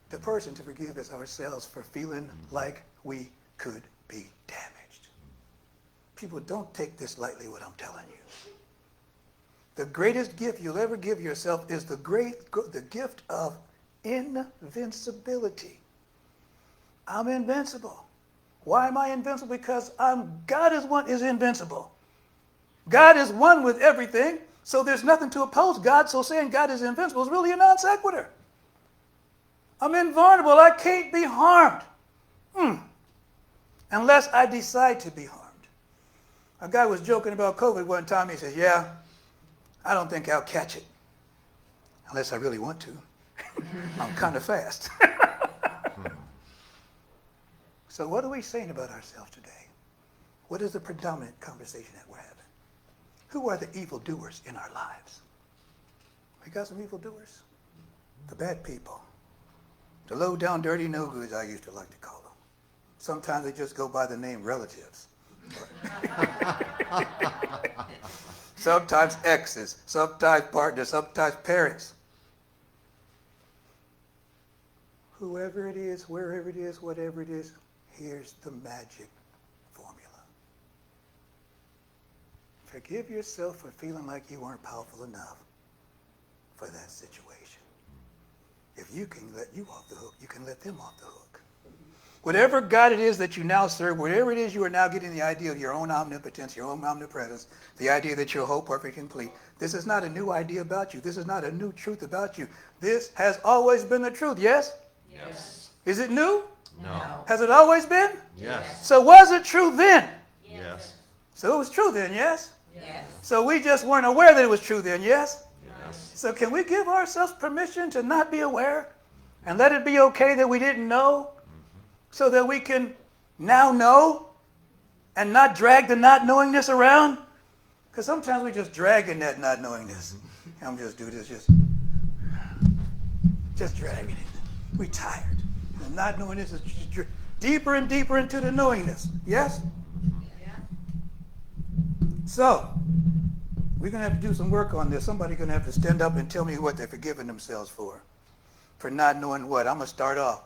The person to forgive is ourselves for feeling like we could be damaged. People, don't take this lightly, what I'm telling you. The greatest gift you'll ever give yourself is the gift of invincibility. I'm invincible. Why am I invincible? Because God is invincible. God is one with everything, so there's nothing to oppose God. So saying God is invincible is really a non sequitur. I'm invulnerable. I can't be harmed. Unless I decide to be harmed. A guy was joking about COVID one time. He said, yeah, I don't think I'll catch it. Unless I really want to. I'm kind of fast. So what are we saying about ourselves today? What is the predominant conversation that we're having? Who are the evildoers in our lives? We got some evildoers? The bad people. The low down, dirty no-goods, I used to like to call them. Sometimes they just go by the name relatives. Sometimes exes, sometimes partners, sometimes parents. Whoever it is, wherever it is, whatever it is, here's the magic formula. Forgive yourself for feeling like you weren't powerful enough for that situation. If you can let you off the hook, you can let them off the hook. Whatever God it is that you now serve, whatever it is you are now getting the idea of your own omnipotence, your own omnipresence, the idea that you're whole, perfect, complete. This is not a new idea about you. This is not a new truth about you. This has always been the truth, yes? Yes. Is it new? No. Has it always been? Yes. So was it true then? Yes. So it was true then, yes? Yes. So we just weren't aware that it was true then, yes? Yes. So can we give ourselves permission to not be aware and let it be okay that we didn't know so that we can now know and not drag the not knowingness around? Because sometimes we just drag in that not knowingness. I'm just do this, just dragging it. We tired. The not knowingness is just deeper and deeper into the knowingness. Yes? Yeah. So, we're going to have to do some work on this. Somebody's going to have to stand up and tell me what they're forgiving themselves for not knowing what. I'm going to start off.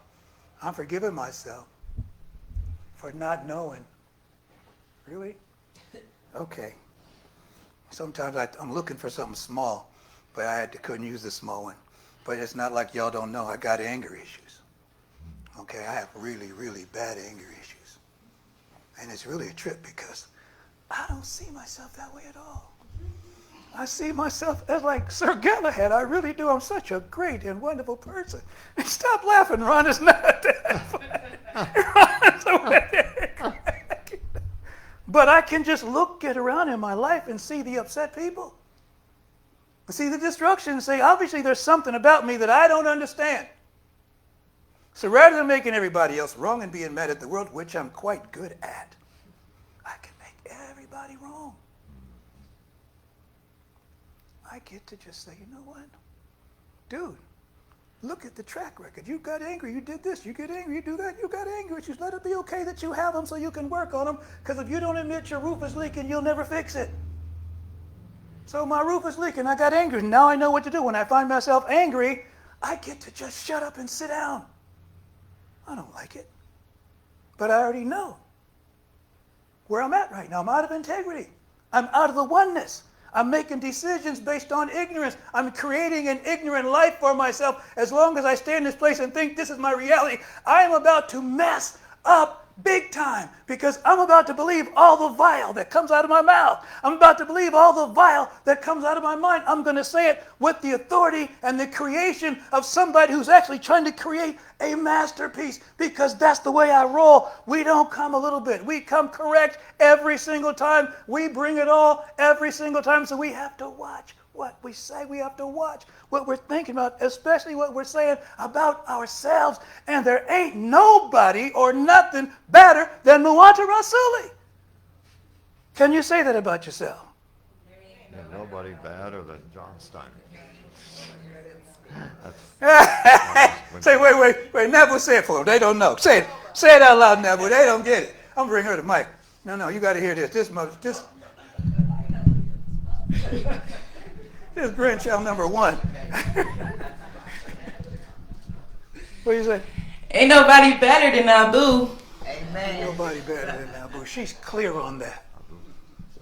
I'm forgiving myself for not knowing. Really? Okay. Sometimes I'm looking for something small, but I couldn't use the small one. But it's not like y'all don't know I got anger issues. Okay, I have really, really bad anger issues. And it's really a trip because I don't see myself that way at all. I see myself as like Sir Galahad. I really do. I'm such a great and wonderful person. Stop laughing, Ron. It's not that funny. But I can just get around in my life and see the upset people. See the destruction and say, obviously there's something about me that I don't understand. So rather than making everybody else wrong and being mad at the world, which I'm quite good at, I can make everybody wrong. I get to just say, you know what? Dude, look at the track record. You got angry, you did this, you get angry, you do that, you got anger issues. Let it be okay that you have them so you can work on them, because if you don't admit your roof is leaking, you'll never fix it. So my roof is leaking, I got angry. Now I know what to do. When I find myself angry, I get to just shut up and sit down. I don't like it. But I already know where I'm at right now. I'm out of integrity. I'm out of the oneness. I'm making decisions based on ignorance. I'm creating an ignorant life for myself. As long as I stay in this place and think this is my reality, I am about to mess up big time, because I'm about to believe all the vile that comes out of my mouth. I'm about to believe all the vile that comes out of my mind. I'm going to say it with the authority and the creation of somebody who's actually trying to create a masterpiece, because that's the way I roll. We don't come a little bit. We come correct every single time. We bring it all every single time. So we have to watch what we say. We have to watch what we're thinking about, especially what we're saying about ourselves. And there ain't nobody or nothing better than Muwanta Rasuli. Can you say that about yourself? Yeah, nobody badder than John Steiner. Say, wait, Nabu, say it for them. They don't know. Say it out loud, Nabu. They don't get it. I'm going to bring her the mic. No, you got to hear this. This is grandchild number 1. What do you say? Ain't nobody better than Abu. Ain't nobody better than Nabu. She's clear on that.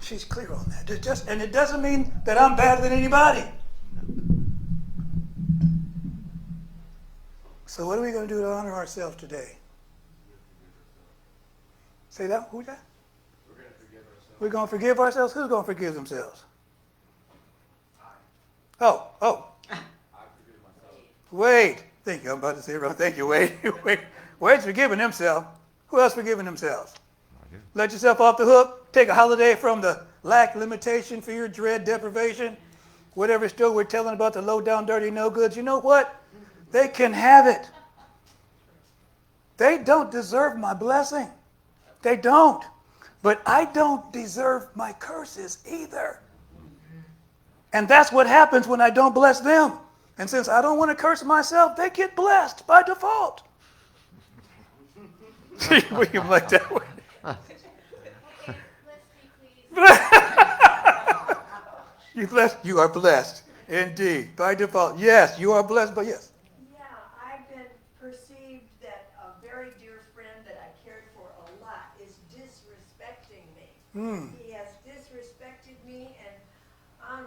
She's clear on that. And it doesn't mean that I'm better than anybody. So what are we going to do to honor ourselves today? Say that? Who's that? We're going to forgive ourselves. Who's going to forgive themselves? Oh. Wade. Thank you. I'm about to say it wrong. Thank you, Wade. Wade's forgiving himself. Who else forgiving themselves? Let yourself off the hook. Take a holiday from the lack, limitation, fear, dread, deprivation. Whatever still we're telling about the low down, dirty, no goods. You know what? They can have it. They don't deserve my blessing. They don't. But I don't deserve my curses either. And that's what happens when I don't bless them. And since I don't want to curse myself, they get blessed by default. We can like that way. You are blessed. Indeed. By default. Yes, you are blessed, but yes. Yeah, I've been perceived that a very dear friend that I cared for a lot is disrespecting me. He has disrespected me, and I'm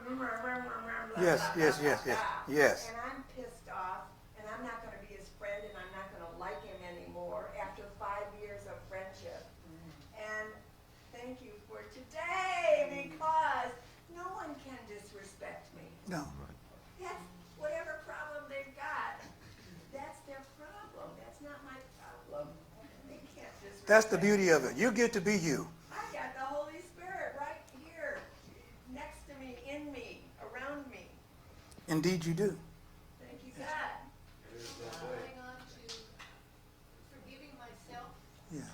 Yes. And I'm pissed off, and I'm not going to be his friend, and I'm not going to like him anymore after 5 years of friendship. And thank you for today, because no one can disrespect me. No. That's whatever problem they've got. That's their problem. That's not my problem. They can't disrespect. That's the beauty of it. You get to be you. I got the Holy Spirit right here, next to me, in me, around me. Indeed you do. Thank you, God. Going on to forgiving myself. Yes.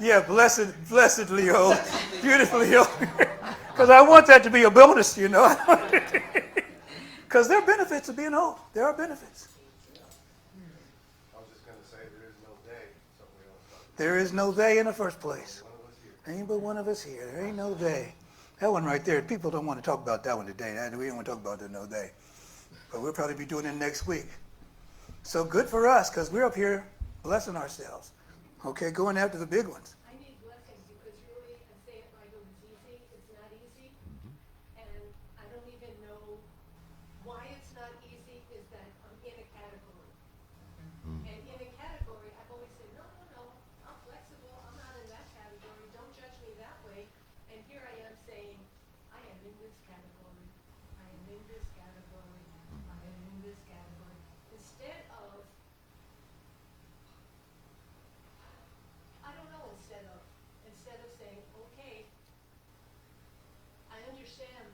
Yeah, blessedly old, beautifully old. Because I want that to be a bonus, you know. Because there are benefits of being old. There are benefits. I was just going to say there is no day. Something else. There is no they in the first place. Ain't but one of us here. There ain't no they. That one right there, people don't want to talk about that one today. We don't want to talk about the no they. But we'll probably be doing it next week. So good for us, because we're up here blessing ourselves. Okay, going after the big ones. I need blessings because really, I say it like it was easy. It's not easy. And I don't even know why it's not easy is that I'm in a category. And in a category, I've always said, no, I'm flexible. I'm not in that category. Don't judge me that way. And here I am saying, I am in this category. I am in this category. I am in this category. Instead of saying, okay, I understand.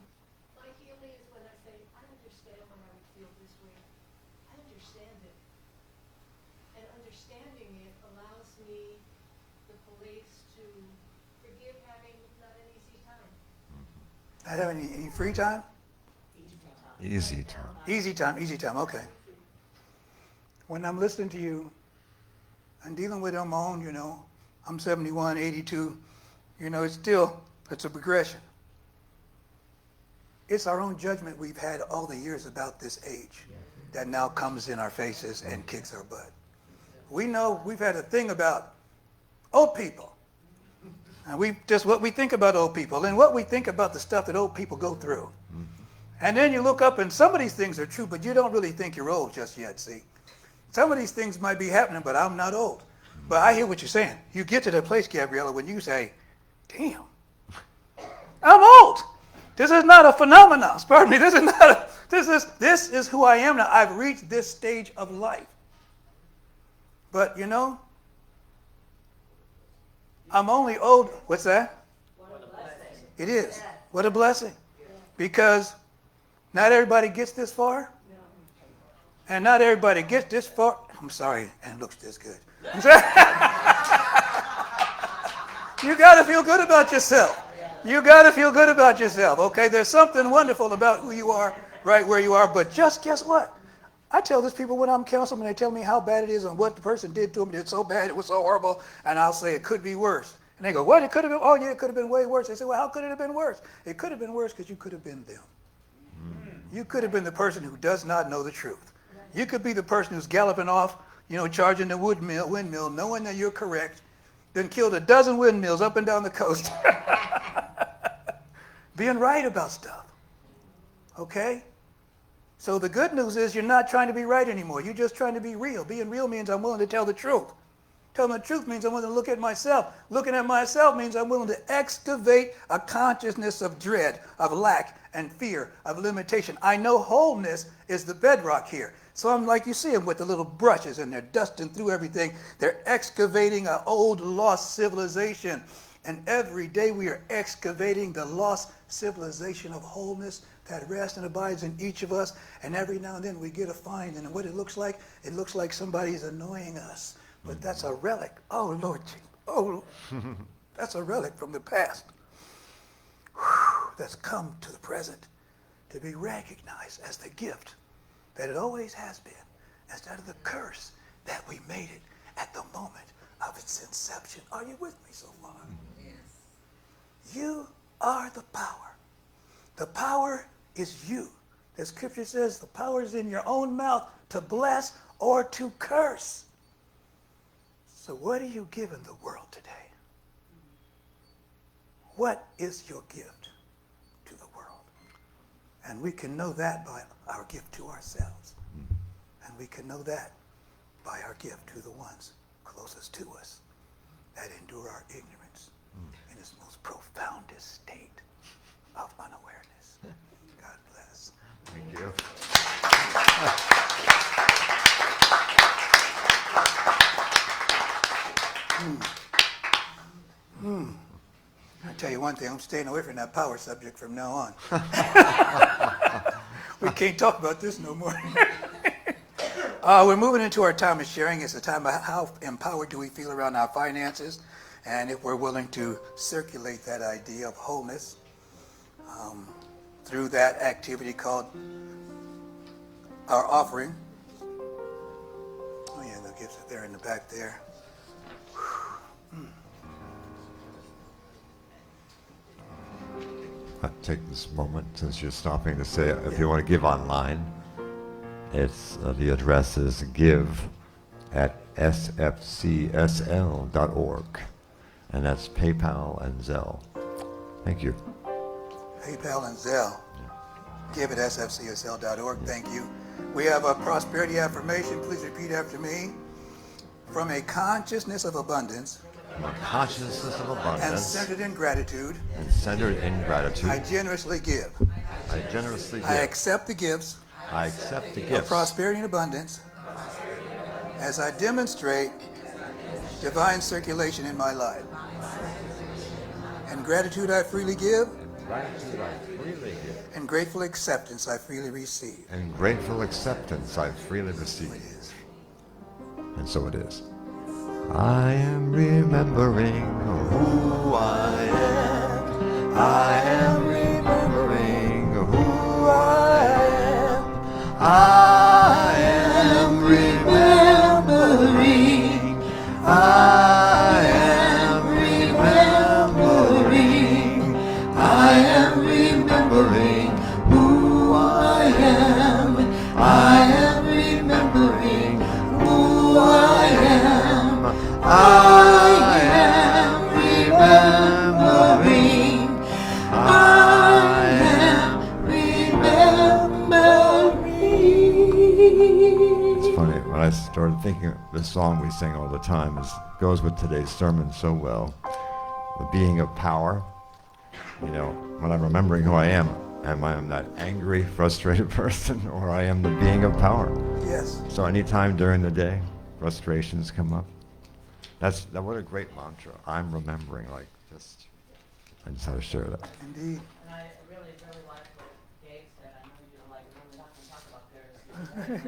My healing is when I say, I understand when I would feel this way. I understand it. And understanding it allows me the place to forgive having not an easy time. Not having any free time? Easy time. Easy time, okay. When I'm listening to you, I'm dealing with it on my own, you know. I'm 71, 82. You know, it's a progression. It's our own judgment we've had all the years about this age that now comes in our faces and kicks our butt. We know we've had a thing about old people. And what we think about old people and what we think about the stuff that old people go through. And then you look up and some of these things are true, but you don't really think you're old just yet, see. Some of these things might be happening, but I'm not old. But I hear what you're saying. You get to that place, Gabriella, when you say, damn, I'm old. This is not a phenomenon. Pardon me. This is who I am now. I've reached this stage of life. But you know, I'm only old. What's that? What a blessing. It is. What a blessing. Because not everybody gets this far. And not everybody gets this far. I'm sorry, and looks this good. You got to feel good about yourself. You got to feel good about yourself, okay? There's something wonderful about who you are, right where you are, but just guess what? I tell these people when I'm counseling, and they tell me how bad it is and what the person did to them. It's so bad, it was so horrible, and I'll say it could be worse. And they go, what? It could have been, oh yeah, it could have been way worse. They say, well, how could it have been worse? It could have been worse because you could have been them. You could have been the person who does not know the truth. You could be the person who's galloping off, you know, charging the windmill, knowing that you're correct, then killed a dozen windmills up and down the coast. Being right about stuff. Okay? So the good news is you're not trying to be right anymore. You're just trying to be real. Being real means I'm willing to tell the truth. Telling the truth means I'm willing to look at myself. Looking at myself means I'm willing to excavate a consciousness of dread, of lack and fear, of limitation. I know wholeness is the bedrock here. So I'm like you see them with the little brushes and they're dusting through everything. They're excavating an old lost civilization. And every day we are excavating the lost civilization of wholeness that rests and abides in each of us. And every now and then we get a find. And what it looks like somebody's annoying us. But that's a relic. Oh, Lord. Oh, that's a relic from the past. That's come to the present to be recognized as the gift that it always has been, instead of the curse that we made it at the moment of its inception. Are you with me so far? Yes. You are the power. The power is you. The scripture says the power is in your own mouth to bless or to curse. So what are you giving the world today? What is your gift to the world? And we can know that by our gift to ourselves. And we can know that by our gift to the ones closest to us that endure our ignorance in its most profoundest state of unawareness. God bless. Thank you. I tell you one thing, I'm staying away from that power subject from now on. We can't talk about this no more. We're moving into our time of sharing. It's a time of how empowered do we feel around our finances, and if we're willing to circulate that idea of wholeness through that activity called our offering. Oh yeah, the gifts are there in the back there. I'll take this moment since you're stopping to say if you want to give online, it's the address is give@sfcsl.org, and that's PayPal and Zelle. Thank you. PayPal and Zelle. Give at sfcsl.org. Thank you. We have a prosperity affirmation. Please repeat after me. From a consciousness of abundance Consciousness of and abundance centered in gratitude, and centered in gratitude, I generously give. I generously give. I accept the gifts I accept the of gifts prosperity and abundance as I demonstrate divine circulation in my life. And gratitude I freely give, Gratitude I freely give, and grateful acceptance I freely receive. and grateful acceptance I freely receive. And so it is. I am remembering who I am. I am remembering who I am. I am remembering. I am remembering. I am remembering who I am. I am remembering who I am. I am remembering. I am remembering. It's funny, when I started thinking of this song we sing all the time goes with today's sermon so well. The being of power. You know, when I'm remembering who I am I that angry, frustrated person, or I am the being of power? Yes. So anytime during the day, frustrations come up. What a great mantra. I'm remembering, I just had to share that. Indeed. And I really, really like what Dave said. I know you don't like it. We're not going to talk about there is no day.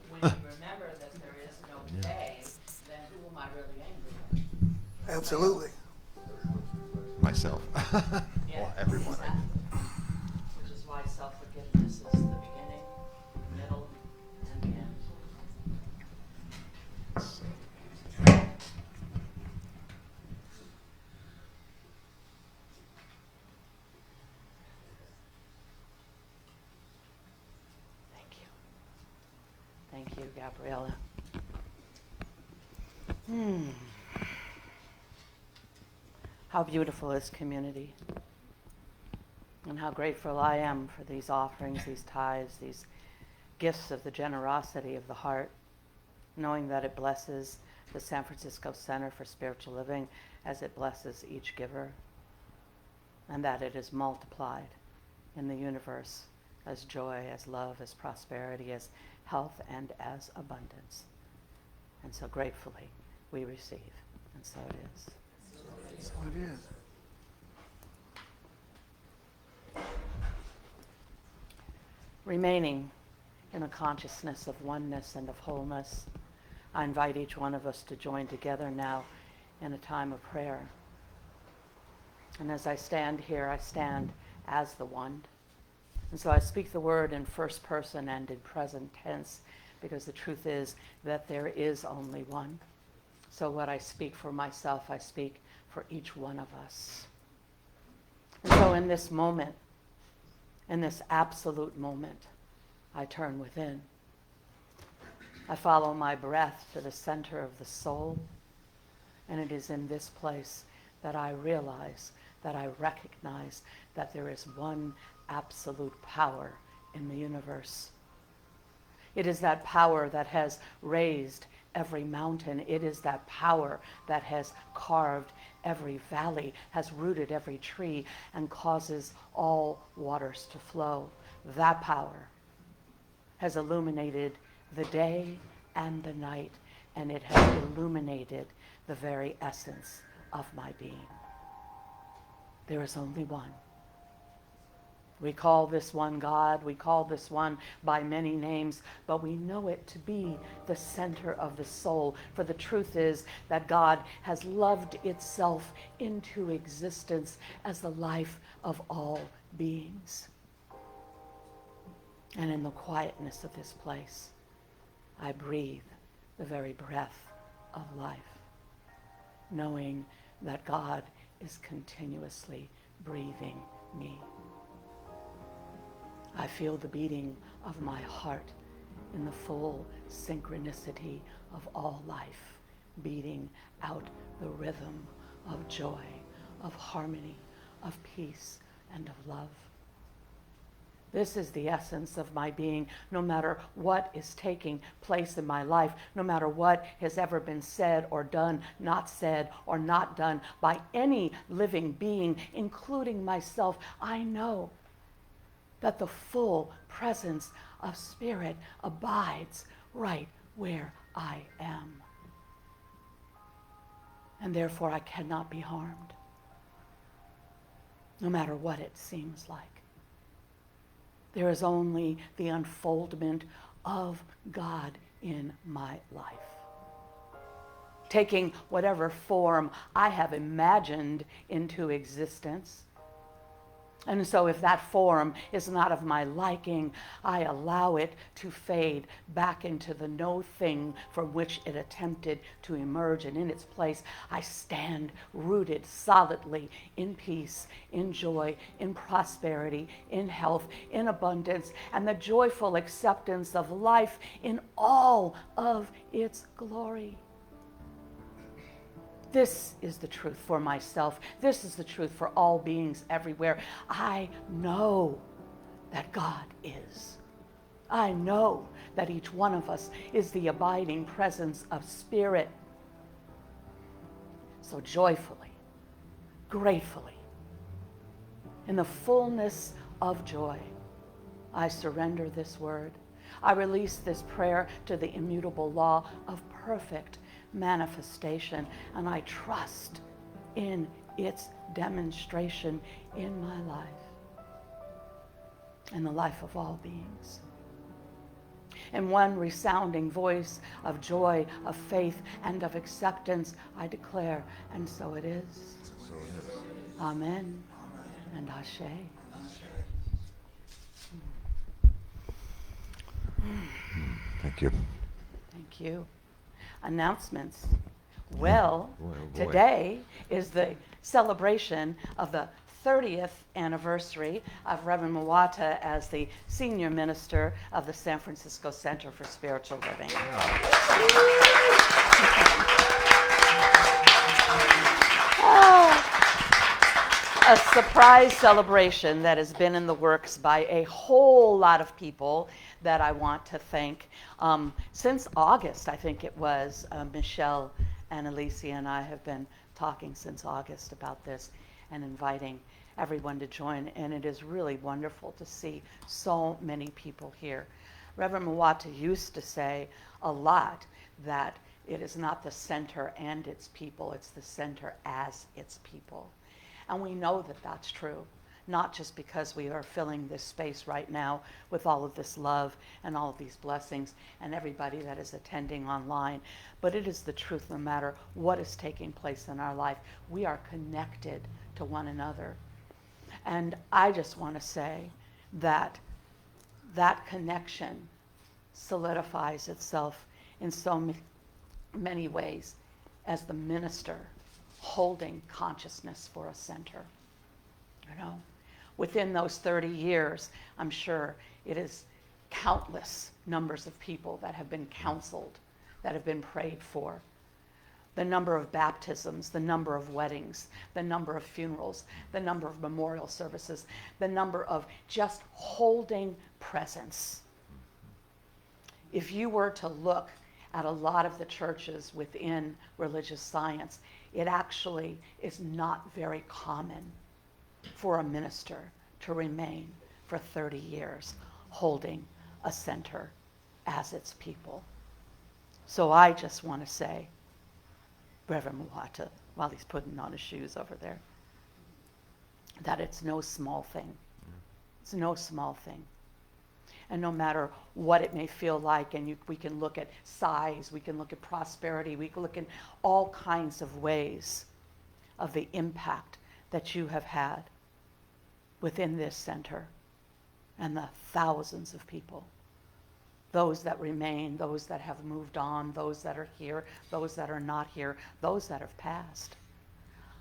When you remember that there is no day, then who am I really angry at? Absolutely. Myself. Yeah, Well, everyone. exactly. Which is why self-forgiveness is the beginning, middle, and the end. Thank you. Thank you, Gabriella. How beautiful is community. And how grateful I am for these offerings, these tithes, these gifts of the generosity of the heart, knowing that it blesses the San Francisco Center for Spiritual Living as it blesses each giver, and that it is multiplied in the universe as joy, as love, as prosperity, as health, and as abundance. And so gratefully we receive, and so it is. That's what it is. Remaining in a consciousness of oneness and of wholeness, I invite each one of us to join together now in a time of prayer. And as I stand here, I stand as the one. And so I speak the word in first person and in present tense, because the truth is that there is only one. So what I speak for myself, I speak for each one of us. And so in this moment, in this absolute moment, I turn within. I follow my breath to the center of the soul, and it is in this place that I realize, that I recognize that there is one absolute power in the universe. It is that power that has raised every mountain. It is that power that has carved every valley, has rooted every tree, and causes all waters to flow. That power has illuminated the day and the night, and it has illuminated the very essence of my being. There is only one. We call this one God, we call this one by many names, but we know it to be the center of the soul. For the truth is that God has loved itself into existence as the life of all beings. And in the quietness of this place, I breathe the very breath of life, knowing that God is continuously breathing me. I feel the beating of my heart in the full synchronicity of all life, beating out the rhythm of joy, of harmony, of peace, and of love. This is the essence of my being, no matter what is taking place in my life, no matter what has ever been said or done, not said or not done by any living being, including myself. I know that the full presence of Spirit abides right where I am. And therefore I cannot be harmed, no matter what it seems like. There is only the unfoldment of God in my life, taking whatever form I have imagined into existence. And so if that form is not of my liking, I allow it to fade back into the no thing from which it attempted to emerge. And in its place, I stand rooted solidly in peace, in joy, in prosperity, in health, in abundance, and the joyful acceptance of life in all of its glory. This is the truth for myself. This is the truth for all beings everywhere. I know that God is. I know that each one of us is the abiding presence of Spirit. So joyfully, gratefully, in the fullness of joy, I surrender this word. I release this prayer to the immutable law of perfect manifestation, and I trust in its demonstration in my life and the life of all beings. In one resounding voice of joy, of faith, and of acceptance, I declare, and so it is. So it is. Amen. And Ashe. Thank you. Thank you. Announcements. Well, Boy, oh boy. today is the celebration of the 30th anniversary of Reverend Mwata as the senior minister of the San Francisco Center for Spiritual Living. A surprise celebration that has been in the works by a whole lot of people that I want to thank. Since August, I think it was, Michelle and Alicia and I have been talking since August about this and inviting everyone to join, and it is really wonderful to see so many people here. Reverend Mwata used to say a lot that it is not the center and its people, it's the center as its people. And we know that that's true, not just because we are filling this space right now with all of this love and all of these blessings and everybody that is attending online, but it is the truth no matter what is taking place in our life. We are connected to one another. And I just want to say that that connection solidifies itself in so many ways as the minister holding consciousness for a center. You know, within those 30 years, I'm sure it is countless numbers of people that have been counseled, that have been prayed for. The number of baptisms, the number of weddings, the number of funerals, the number of memorial services, the number of just holding presence. If you were to look at a lot of the churches within religious science, it actually is not very common for a minister to remain for 30 years holding a center as its people. So I just want to say, Reverend Mwata, while he's putting on his shoes over there, that it's no small thing. It's no small thing. And no matter what it may feel like, and we can look at size, we can look at prosperity, we can look at all kinds of ways of the impact that you have had within this center and the thousands of people, those that remain, those that have moved on, those that are here, those that are not here, those that have passed.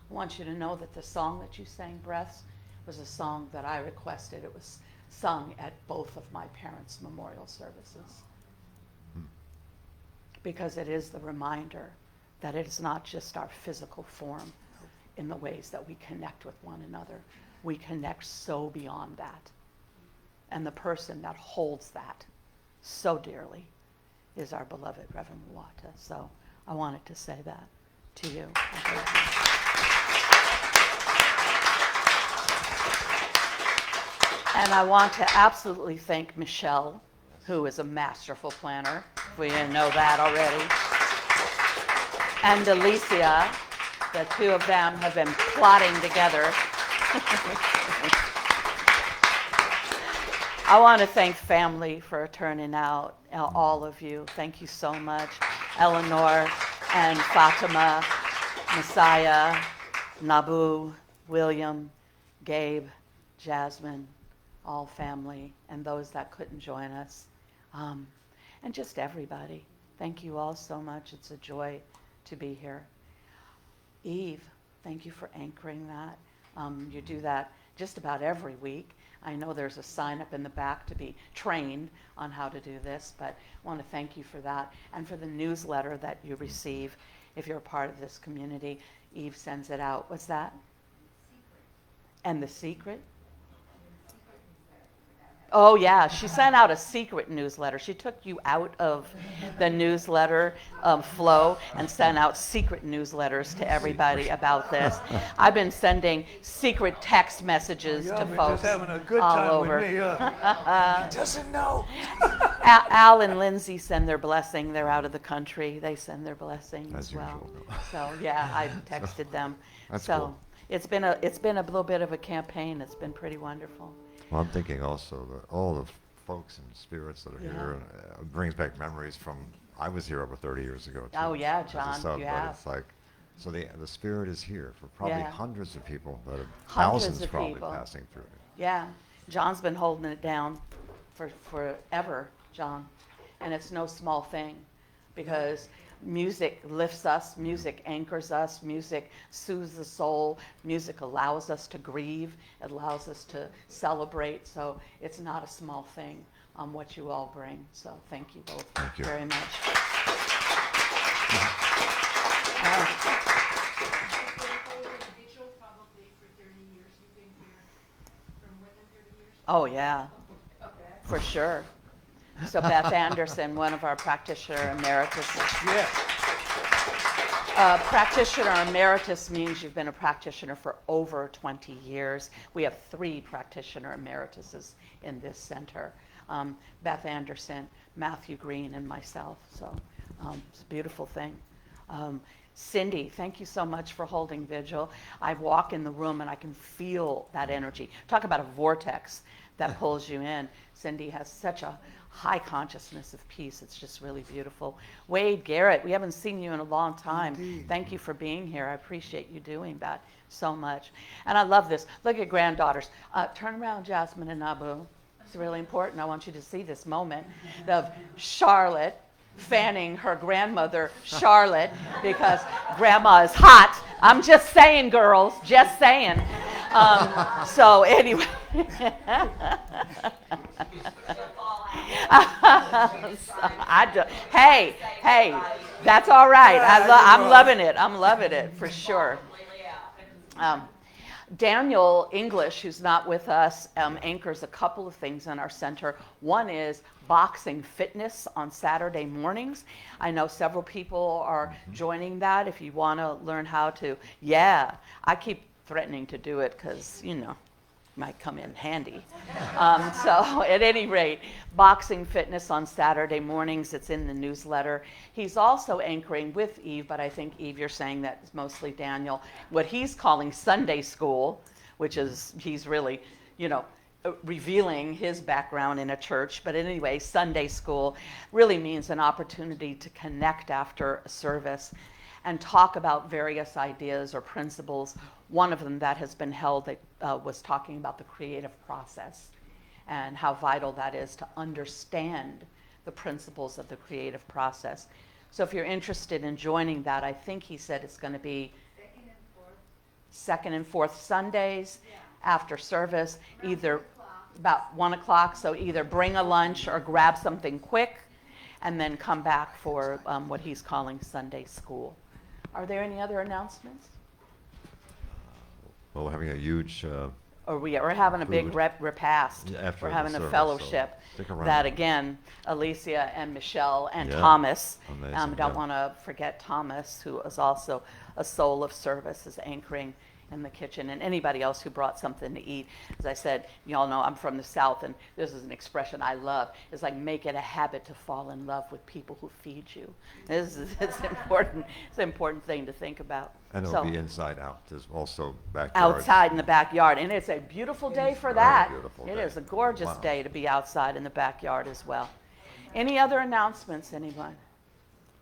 I want you to know that the song that you sang, Breaths, was a song that I requested. It was sung at both of my parents' memorial services. Because it is the reminder that it is not just our physical form in the ways that we connect with one another. We connect so beyond that. And the person that holds that so dearly is our beloved Reverend Muata. So I wanted to say that to you. And I want to absolutely thank Michelle, who is a masterful planner, if we didn't know that already, and Alicia. The two of them have been plotting together. I want to thank family for turning out, all of you. Thank you so much. Eleanor and Fatima, Messiah, Nabu, William, Gabe, Jasmine, all family, and those that couldn't join us. And just everybody. Thank you all so much. It's a joy to be here. Eve, thank you for anchoring that. You do that just about every week. I know there's a sign up in the back to be trained on how to do this, but I want to thank you for that and for the newsletter that you receive. If you're a part of this community, Eve sends it out. What's that? And the secret? Oh, yeah. She sent out a secret newsletter. She took you out of the newsletter flow and sent out secret newsletters to everybody about this. I've been sending secret text messages to folks just having a good all time over. with me. He doesn't know. Al and Lindsay send their blessing. They're out of the country. They send their blessing As as well. usual. So, yeah, I texted them. That's so cool. it's been a little bit of a campaign. It's been pretty wonderful. Well, I'm thinking also that all the folks and spirits that are Yeah. here brings back memories from, I was here over 30 years ago. Too, Oh, yeah, as a John, sub, you but have. it's like, so the spirit is here for probably Yeah. hundreds of people, but Hundreds thousands of probably people. passing through. Yeah, John's been holding it down for forever, John. And it's no small thing because music lifts us, music anchors us, music soothes the soul, music allows us to grieve, it allows us to celebrate. So it's not a small thing what you all bring. So thank you both Thank you. very much. Oh, yeah, for sure. So Beth Anderson, one of our practitioner emeritus. Yes. Practitioner emeritus means you've been a practitioner for over 20 years. We have 3 practitioner emerituses in this center. Beth Anderson, Matthew Green, and myself. So it's a beautiful thing. Cindy, thank you so much for holding vigil. I walk in the room and I can feel that energy. Talk about a vortex that pulls you in. Cindy has such a high consciousness of peace. It's just really beautiful. Wade Garrett, we haven't seen you in a long time. Indeed. Thank you for being here. I appreciate you doing that so much. And I love this. Look at granddaughters. Turn around, Jasmine and Nabu. It's really important. I want you to see this moment of Charlotte fanning her grandmother, Charlotte, because grandma is hot. I'm just saying, girls, just saying. So anyway. Hey, that's all right. I'm loving it. I'm loving it for sure. Daniel English, who's not with us, anchors a couple of things in our center. One is boxing fitness on Saturday mornings. I know several people are joining that. If you want to learn how to, I keep threatening to do it because, might come in handy. So at any rate, boxing fitness on Saturday mornings. It's in the newsletter. He's also anchoring with Eve, but I think, Eve, you're saying that it's mostly Daniel, what he's calling Sunday school, which is, he's really, revealing his background in a church. But anyway, Sunday school really means an opportunity to connect after a service and talk about various ideas or principles. One of them that has been held that was talking about the creative process and how vital that is to understand the principles of the creative process. So if you're interested in joining that, I think he said it's going to be second and fourth Sundays after service, either about 1 o'clock. So either bring a lunch or grab something quick and then come back for what he's calling Sunday school. Are there any other announcements? Well, we're having a huge Or we're having a big food repast. after We're the having a service, fellowship so stick around. that, again, Alicia and Michelle and Yeah. Thomas, Amazing, don't yeah. want to forget Thomas, who is also a soul of service, is anchoring in the kitchen, and anybody else who brought something to eat. As I said, you all know I'm from the South, and this is an expression I love. It's like, make it a habit to fall in love with people who feed you. It's important. It's an important thing to think about. And it'll be inside out. There's also backyard. Outside in the backyard, and it's a beautiful day for Very that. beautiful It day. is a gorgeous Wow. day to be outside in the backyard as well. Any other announcements, anyone?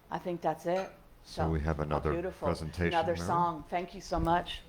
I think that's it. So we have another beautiful. presentation, Another Mary? song. Thank you so much.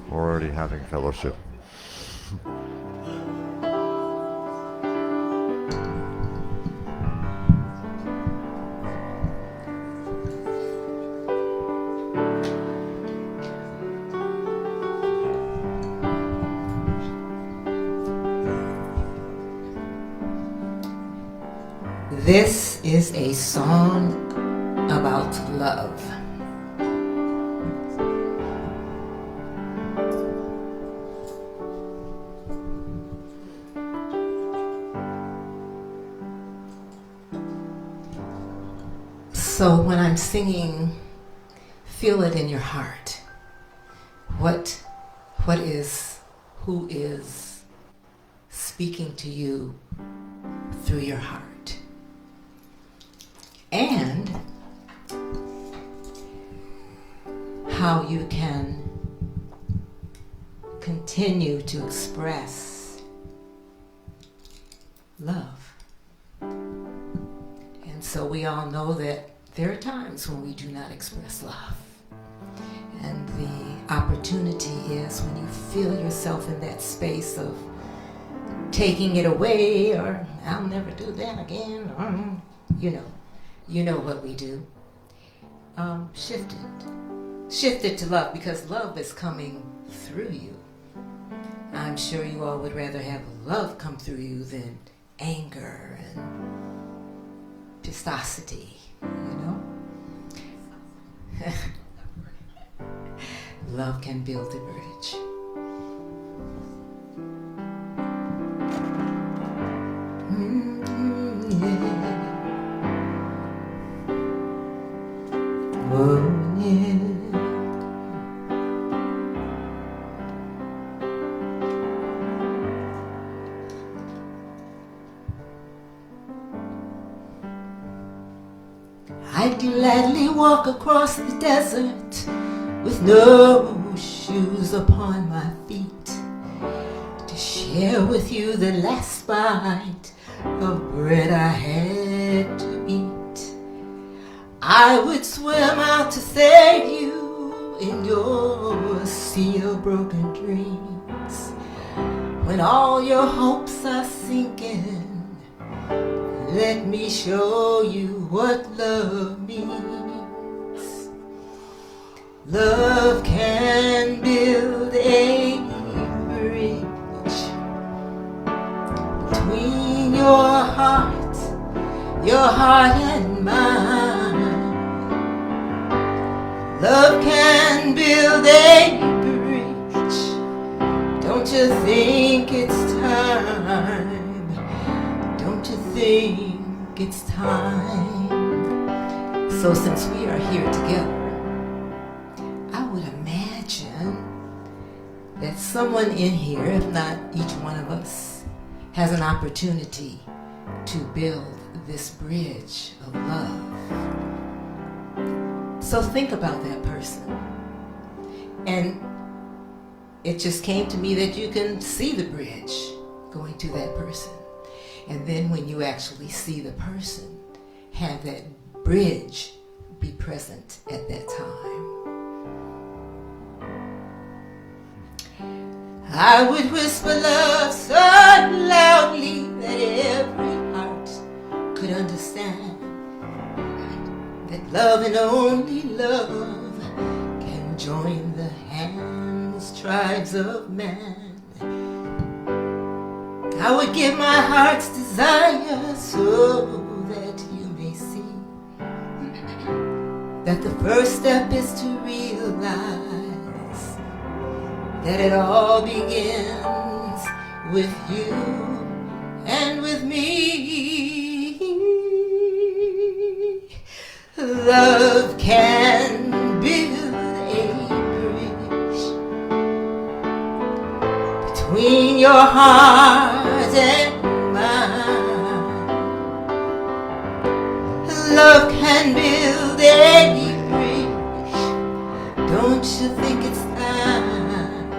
We're already having fellowship. This is a song about love. So when I'm singing, feel it in your heart. Who is speaking to you through your heart? And how you can continue to express love. And so we all know that there are times when we do not express love. And the opportunity is when you feel yourself in that space of taking it away, or I'll never do that again, or you know what we do. Shift it to love, because love is coming through you. I'm sure you all would rather have love come through you than anger and pistosity, Love can build a bridge. Oh, yeah. I'd gladly walk across the desert with no shoes upon my feet to share with you the last bite of bread I had to eat. I would swim out to save you in your see your broken dreams, when all your hopes are sinking, let me show you what love means. Love can build a bridge between your heart and mine. Love can build a bridge. Don't you think it's time? Don't you think it's time? So since we are here together, I would imagine that someone in here, if not each one of us, has an opportunity to build this bridge of love. So think about that person. And it just came to me that you can see the bridge going to that person. And then when you actually see the person, have that bridge be present at that time. I would whisper love so loudly that every heart could understand that love and only love can join the hands, tribes of man. I would give my heart's desire so that you may see that the first step is to realize that it all begins with you and with me. Love can build a bridge between your heart and mine. Love can build a bridge. Don't you think it's time?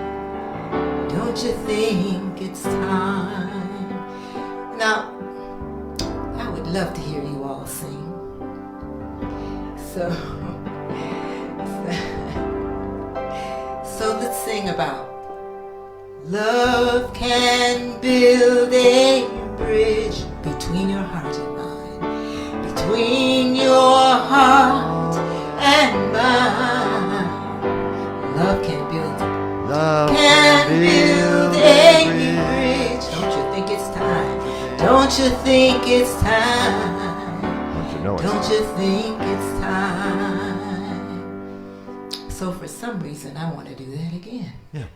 Don't you think it's time? Now, I would love to hear you all sing. So let's sing about love can build a bridge between your heart and mine, between your heart and mine. Love can build a bridge. Don't you think it's time? Don't you think it's time? Don't you think it's time? So for some reason, I want to do that again. Yeah.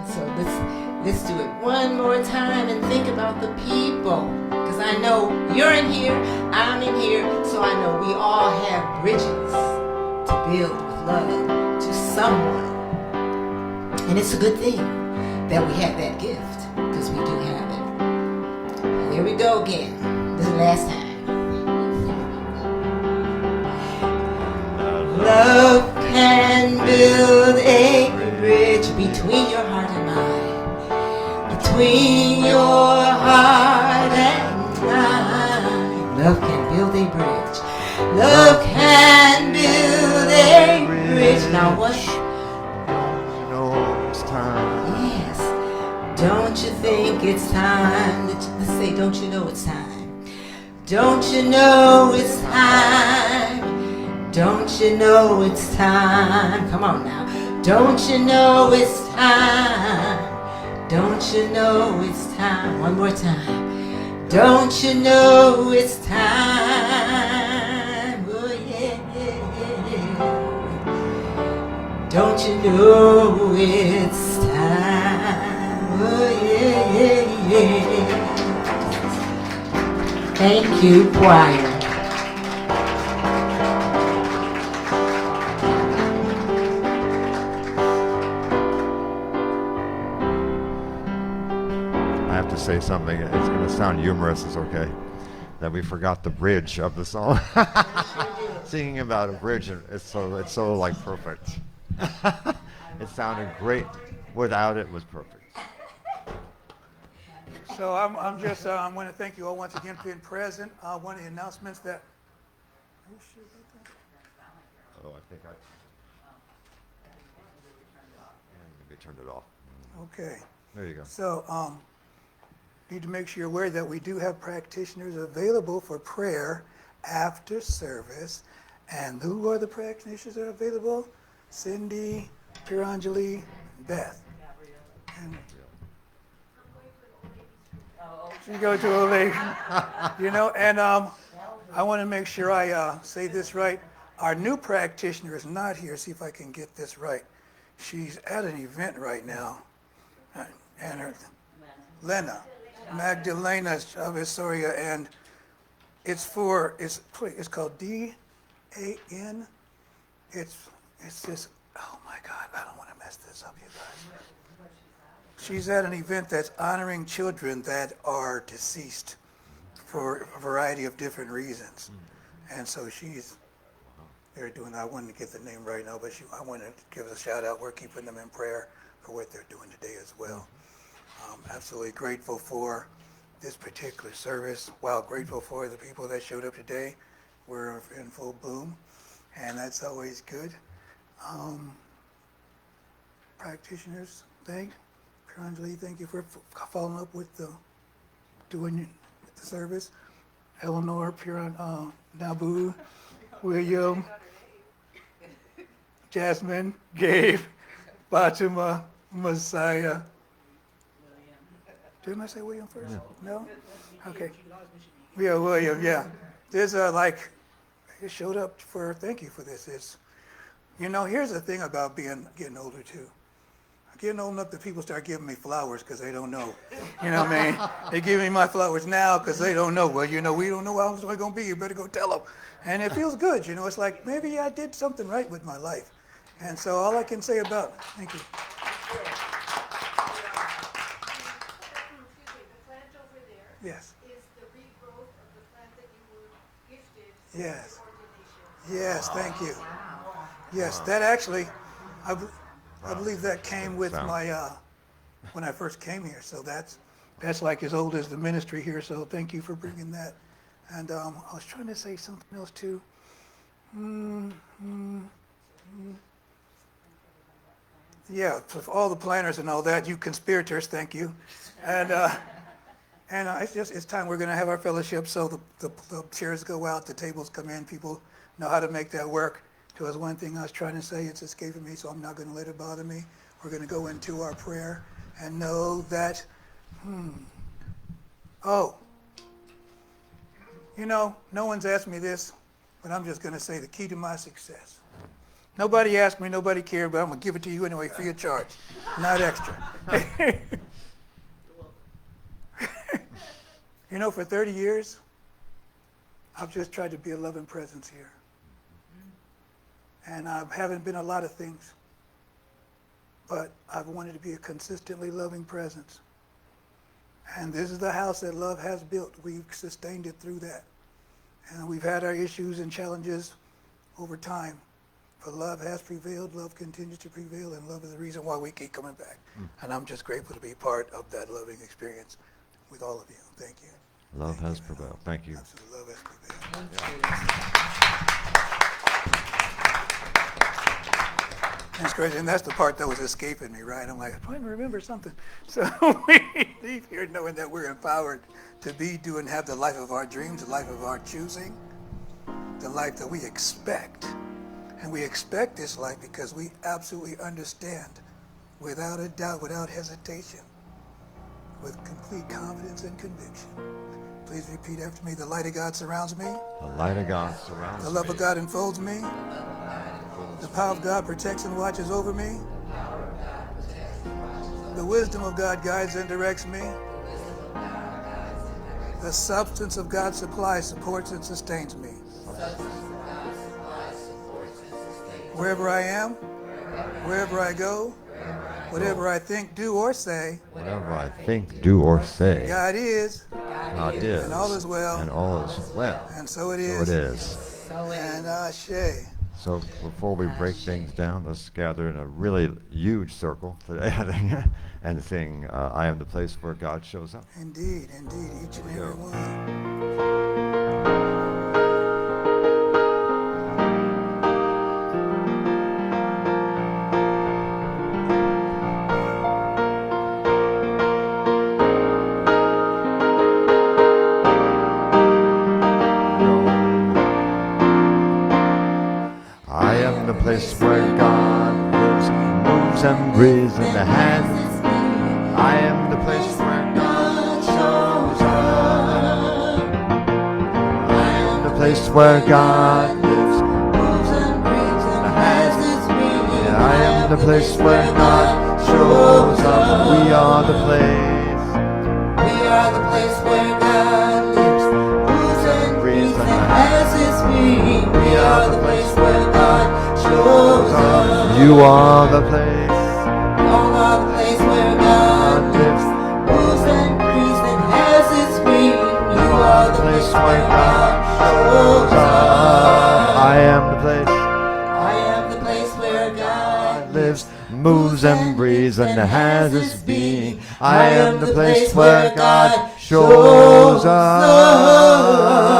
So let's do it one more time and think about the people. Because I know you're in here, I'm in here, so I know we all have bridges to build with love to someone. And it's a good thing that we have that gift, because we do have it. Here we go again. This is the last time. Love can build a bridge between your heart and mine, between your heart and mine. Love can build a bridge. Love can build a bridge. Now what? Don't you know it's time? Yes. Don't you think it's time? Let's say, don't you know it's time? Don't you know it's time? Don't you know it's time? Come on now. Don't you know it's time? Don't you know it's time? One more time. Don't you know it's time? Oh yeah, yeah, yeah. Don't you know it's time? Oh yeah, yeah, yeah. Thank you, choir. I have to say something. It's going to sound humorous. It's okay. That we forgot the bridge of the song. Singing about a bridge, and it's so like perfect. It sounded great. Without it was perfect. So I want to thank you all once again for being present. One of the announcements that, Oh, I think turned it off. Okay. There you go. So, need to make sure you're aware that we do have practitioners available for prayer after service. And who are the practitioners that are available? Cindy, Piranjali, Beth. And she goes to old lady. You know, and I want to make sure I say this right. Our new practitioner is not here. See if I can get this right. She's at an event right now. And her, Magdalena of Soria, and it's called DAN. It's this, oh my God, I don't want to mess this up, you guys. She's at an event that's honoring children that are deceased for a variety of different reasons. And so they're doing, I wanted to get the name right now, but I wanted to give a shout out. We're keeping them in prayer for what they're doing today as well. Absolutely grateful for this particular service. Wow, grateful for the people that showed up today. We're in full bloom, and that's always good. Practitioners, Piranjali, thank you for following up with doing the service. Eleanor, Nabu, William, Jasmine, Gabe, Fatima, Messiah. Didn't I say William first? Yeah. No? Okay. Yeah, William, yeah. There's it showed up thank you for this. Here's the thing about getting older too. Getting old enough that people start giving me flowers because they don't know. You know what I mean? They give me my flowers now because they don't know. Well, we don't know how it's going to be. You better go tell them. And it feels good. It's like maybe I did something right with my life. And so all I can say thank you. Yes. Is the regrowth of the plant that you were gifted Yes. for ordination. Yes, thank you. Yes, that actually, I believe that came with my, when I first came here. So that's like as old as the ministry here. So thank you for bringing that. And I was trying to say something else too. Yeah, for all the planners and all that, you conspirators, thank you. And it's time we're going to have our fellowship, so the chairs go out, the tables come in, people know how to make that work. There was one thing I was trying to say, it's escaping me, so I'm not going to let it bother me. We're going to go into our prayer and know that, no one's asked me this, but I'm just going to say the key to my success. Nobody asked me, nobody cared, but I'm going to give it to you anyway, free of charge, not extra. For 30 years, I've just tried to be a loving presence here. And I haven't been a lot of things, but I've wanted to be a consistently loving presence. And this is the house that love has built. We've sustained it through that. And we've had our issues and challenges over time. But love has prevailed, love continues to prevail, and love is the reason why we keep coming back. And I'm just grateful to be part of that loving experience with all of you. Thank you. Love has prevailed. Thank you. Absolutely, love has prevailed. That's crazy, and that's the part that was escaping me, right? I'm like, I'm trying to remember something. So we leave here knowing that we're empowered to do and have the life of our dreams, the life of our choosing, the life that we expect. And we expect this life because we absolutely understand, without a doubt, without hesitation, with complete confidence and conviction. Please repeat after me. The light of God surrounds me. The light of God surrounds me. The love of God enfolds me. The power of God protects and watches over me. The wisdom of God guides and directs me. The substance of God supplies, supports, and sustains me. Wherever I am, wherever I go, whatever I think, do, or say, whatever I think, do, or say, God is, and all is well, and all is well, and so it is. So it is. And Ashe. So before we break things down, let's gather in a really huge circle today and sing I Am the Place Where God Shows Up. Indeed, each and every one. place where God lives, moves and breathes and has its being. I am the place where God shows up. I am the place where God lives, moves and breathes and has its being. I am the place where God shows up. We are the place. We are the place where God lives, moves and breathes and has its being. We are the place where God shows up. You are the place. You are the place where God lives, moves and breathes and has its being. You are the place where God shows up. I am the place. I am the place where God lives, moves and breathes and has its being. I am the place where God shows up.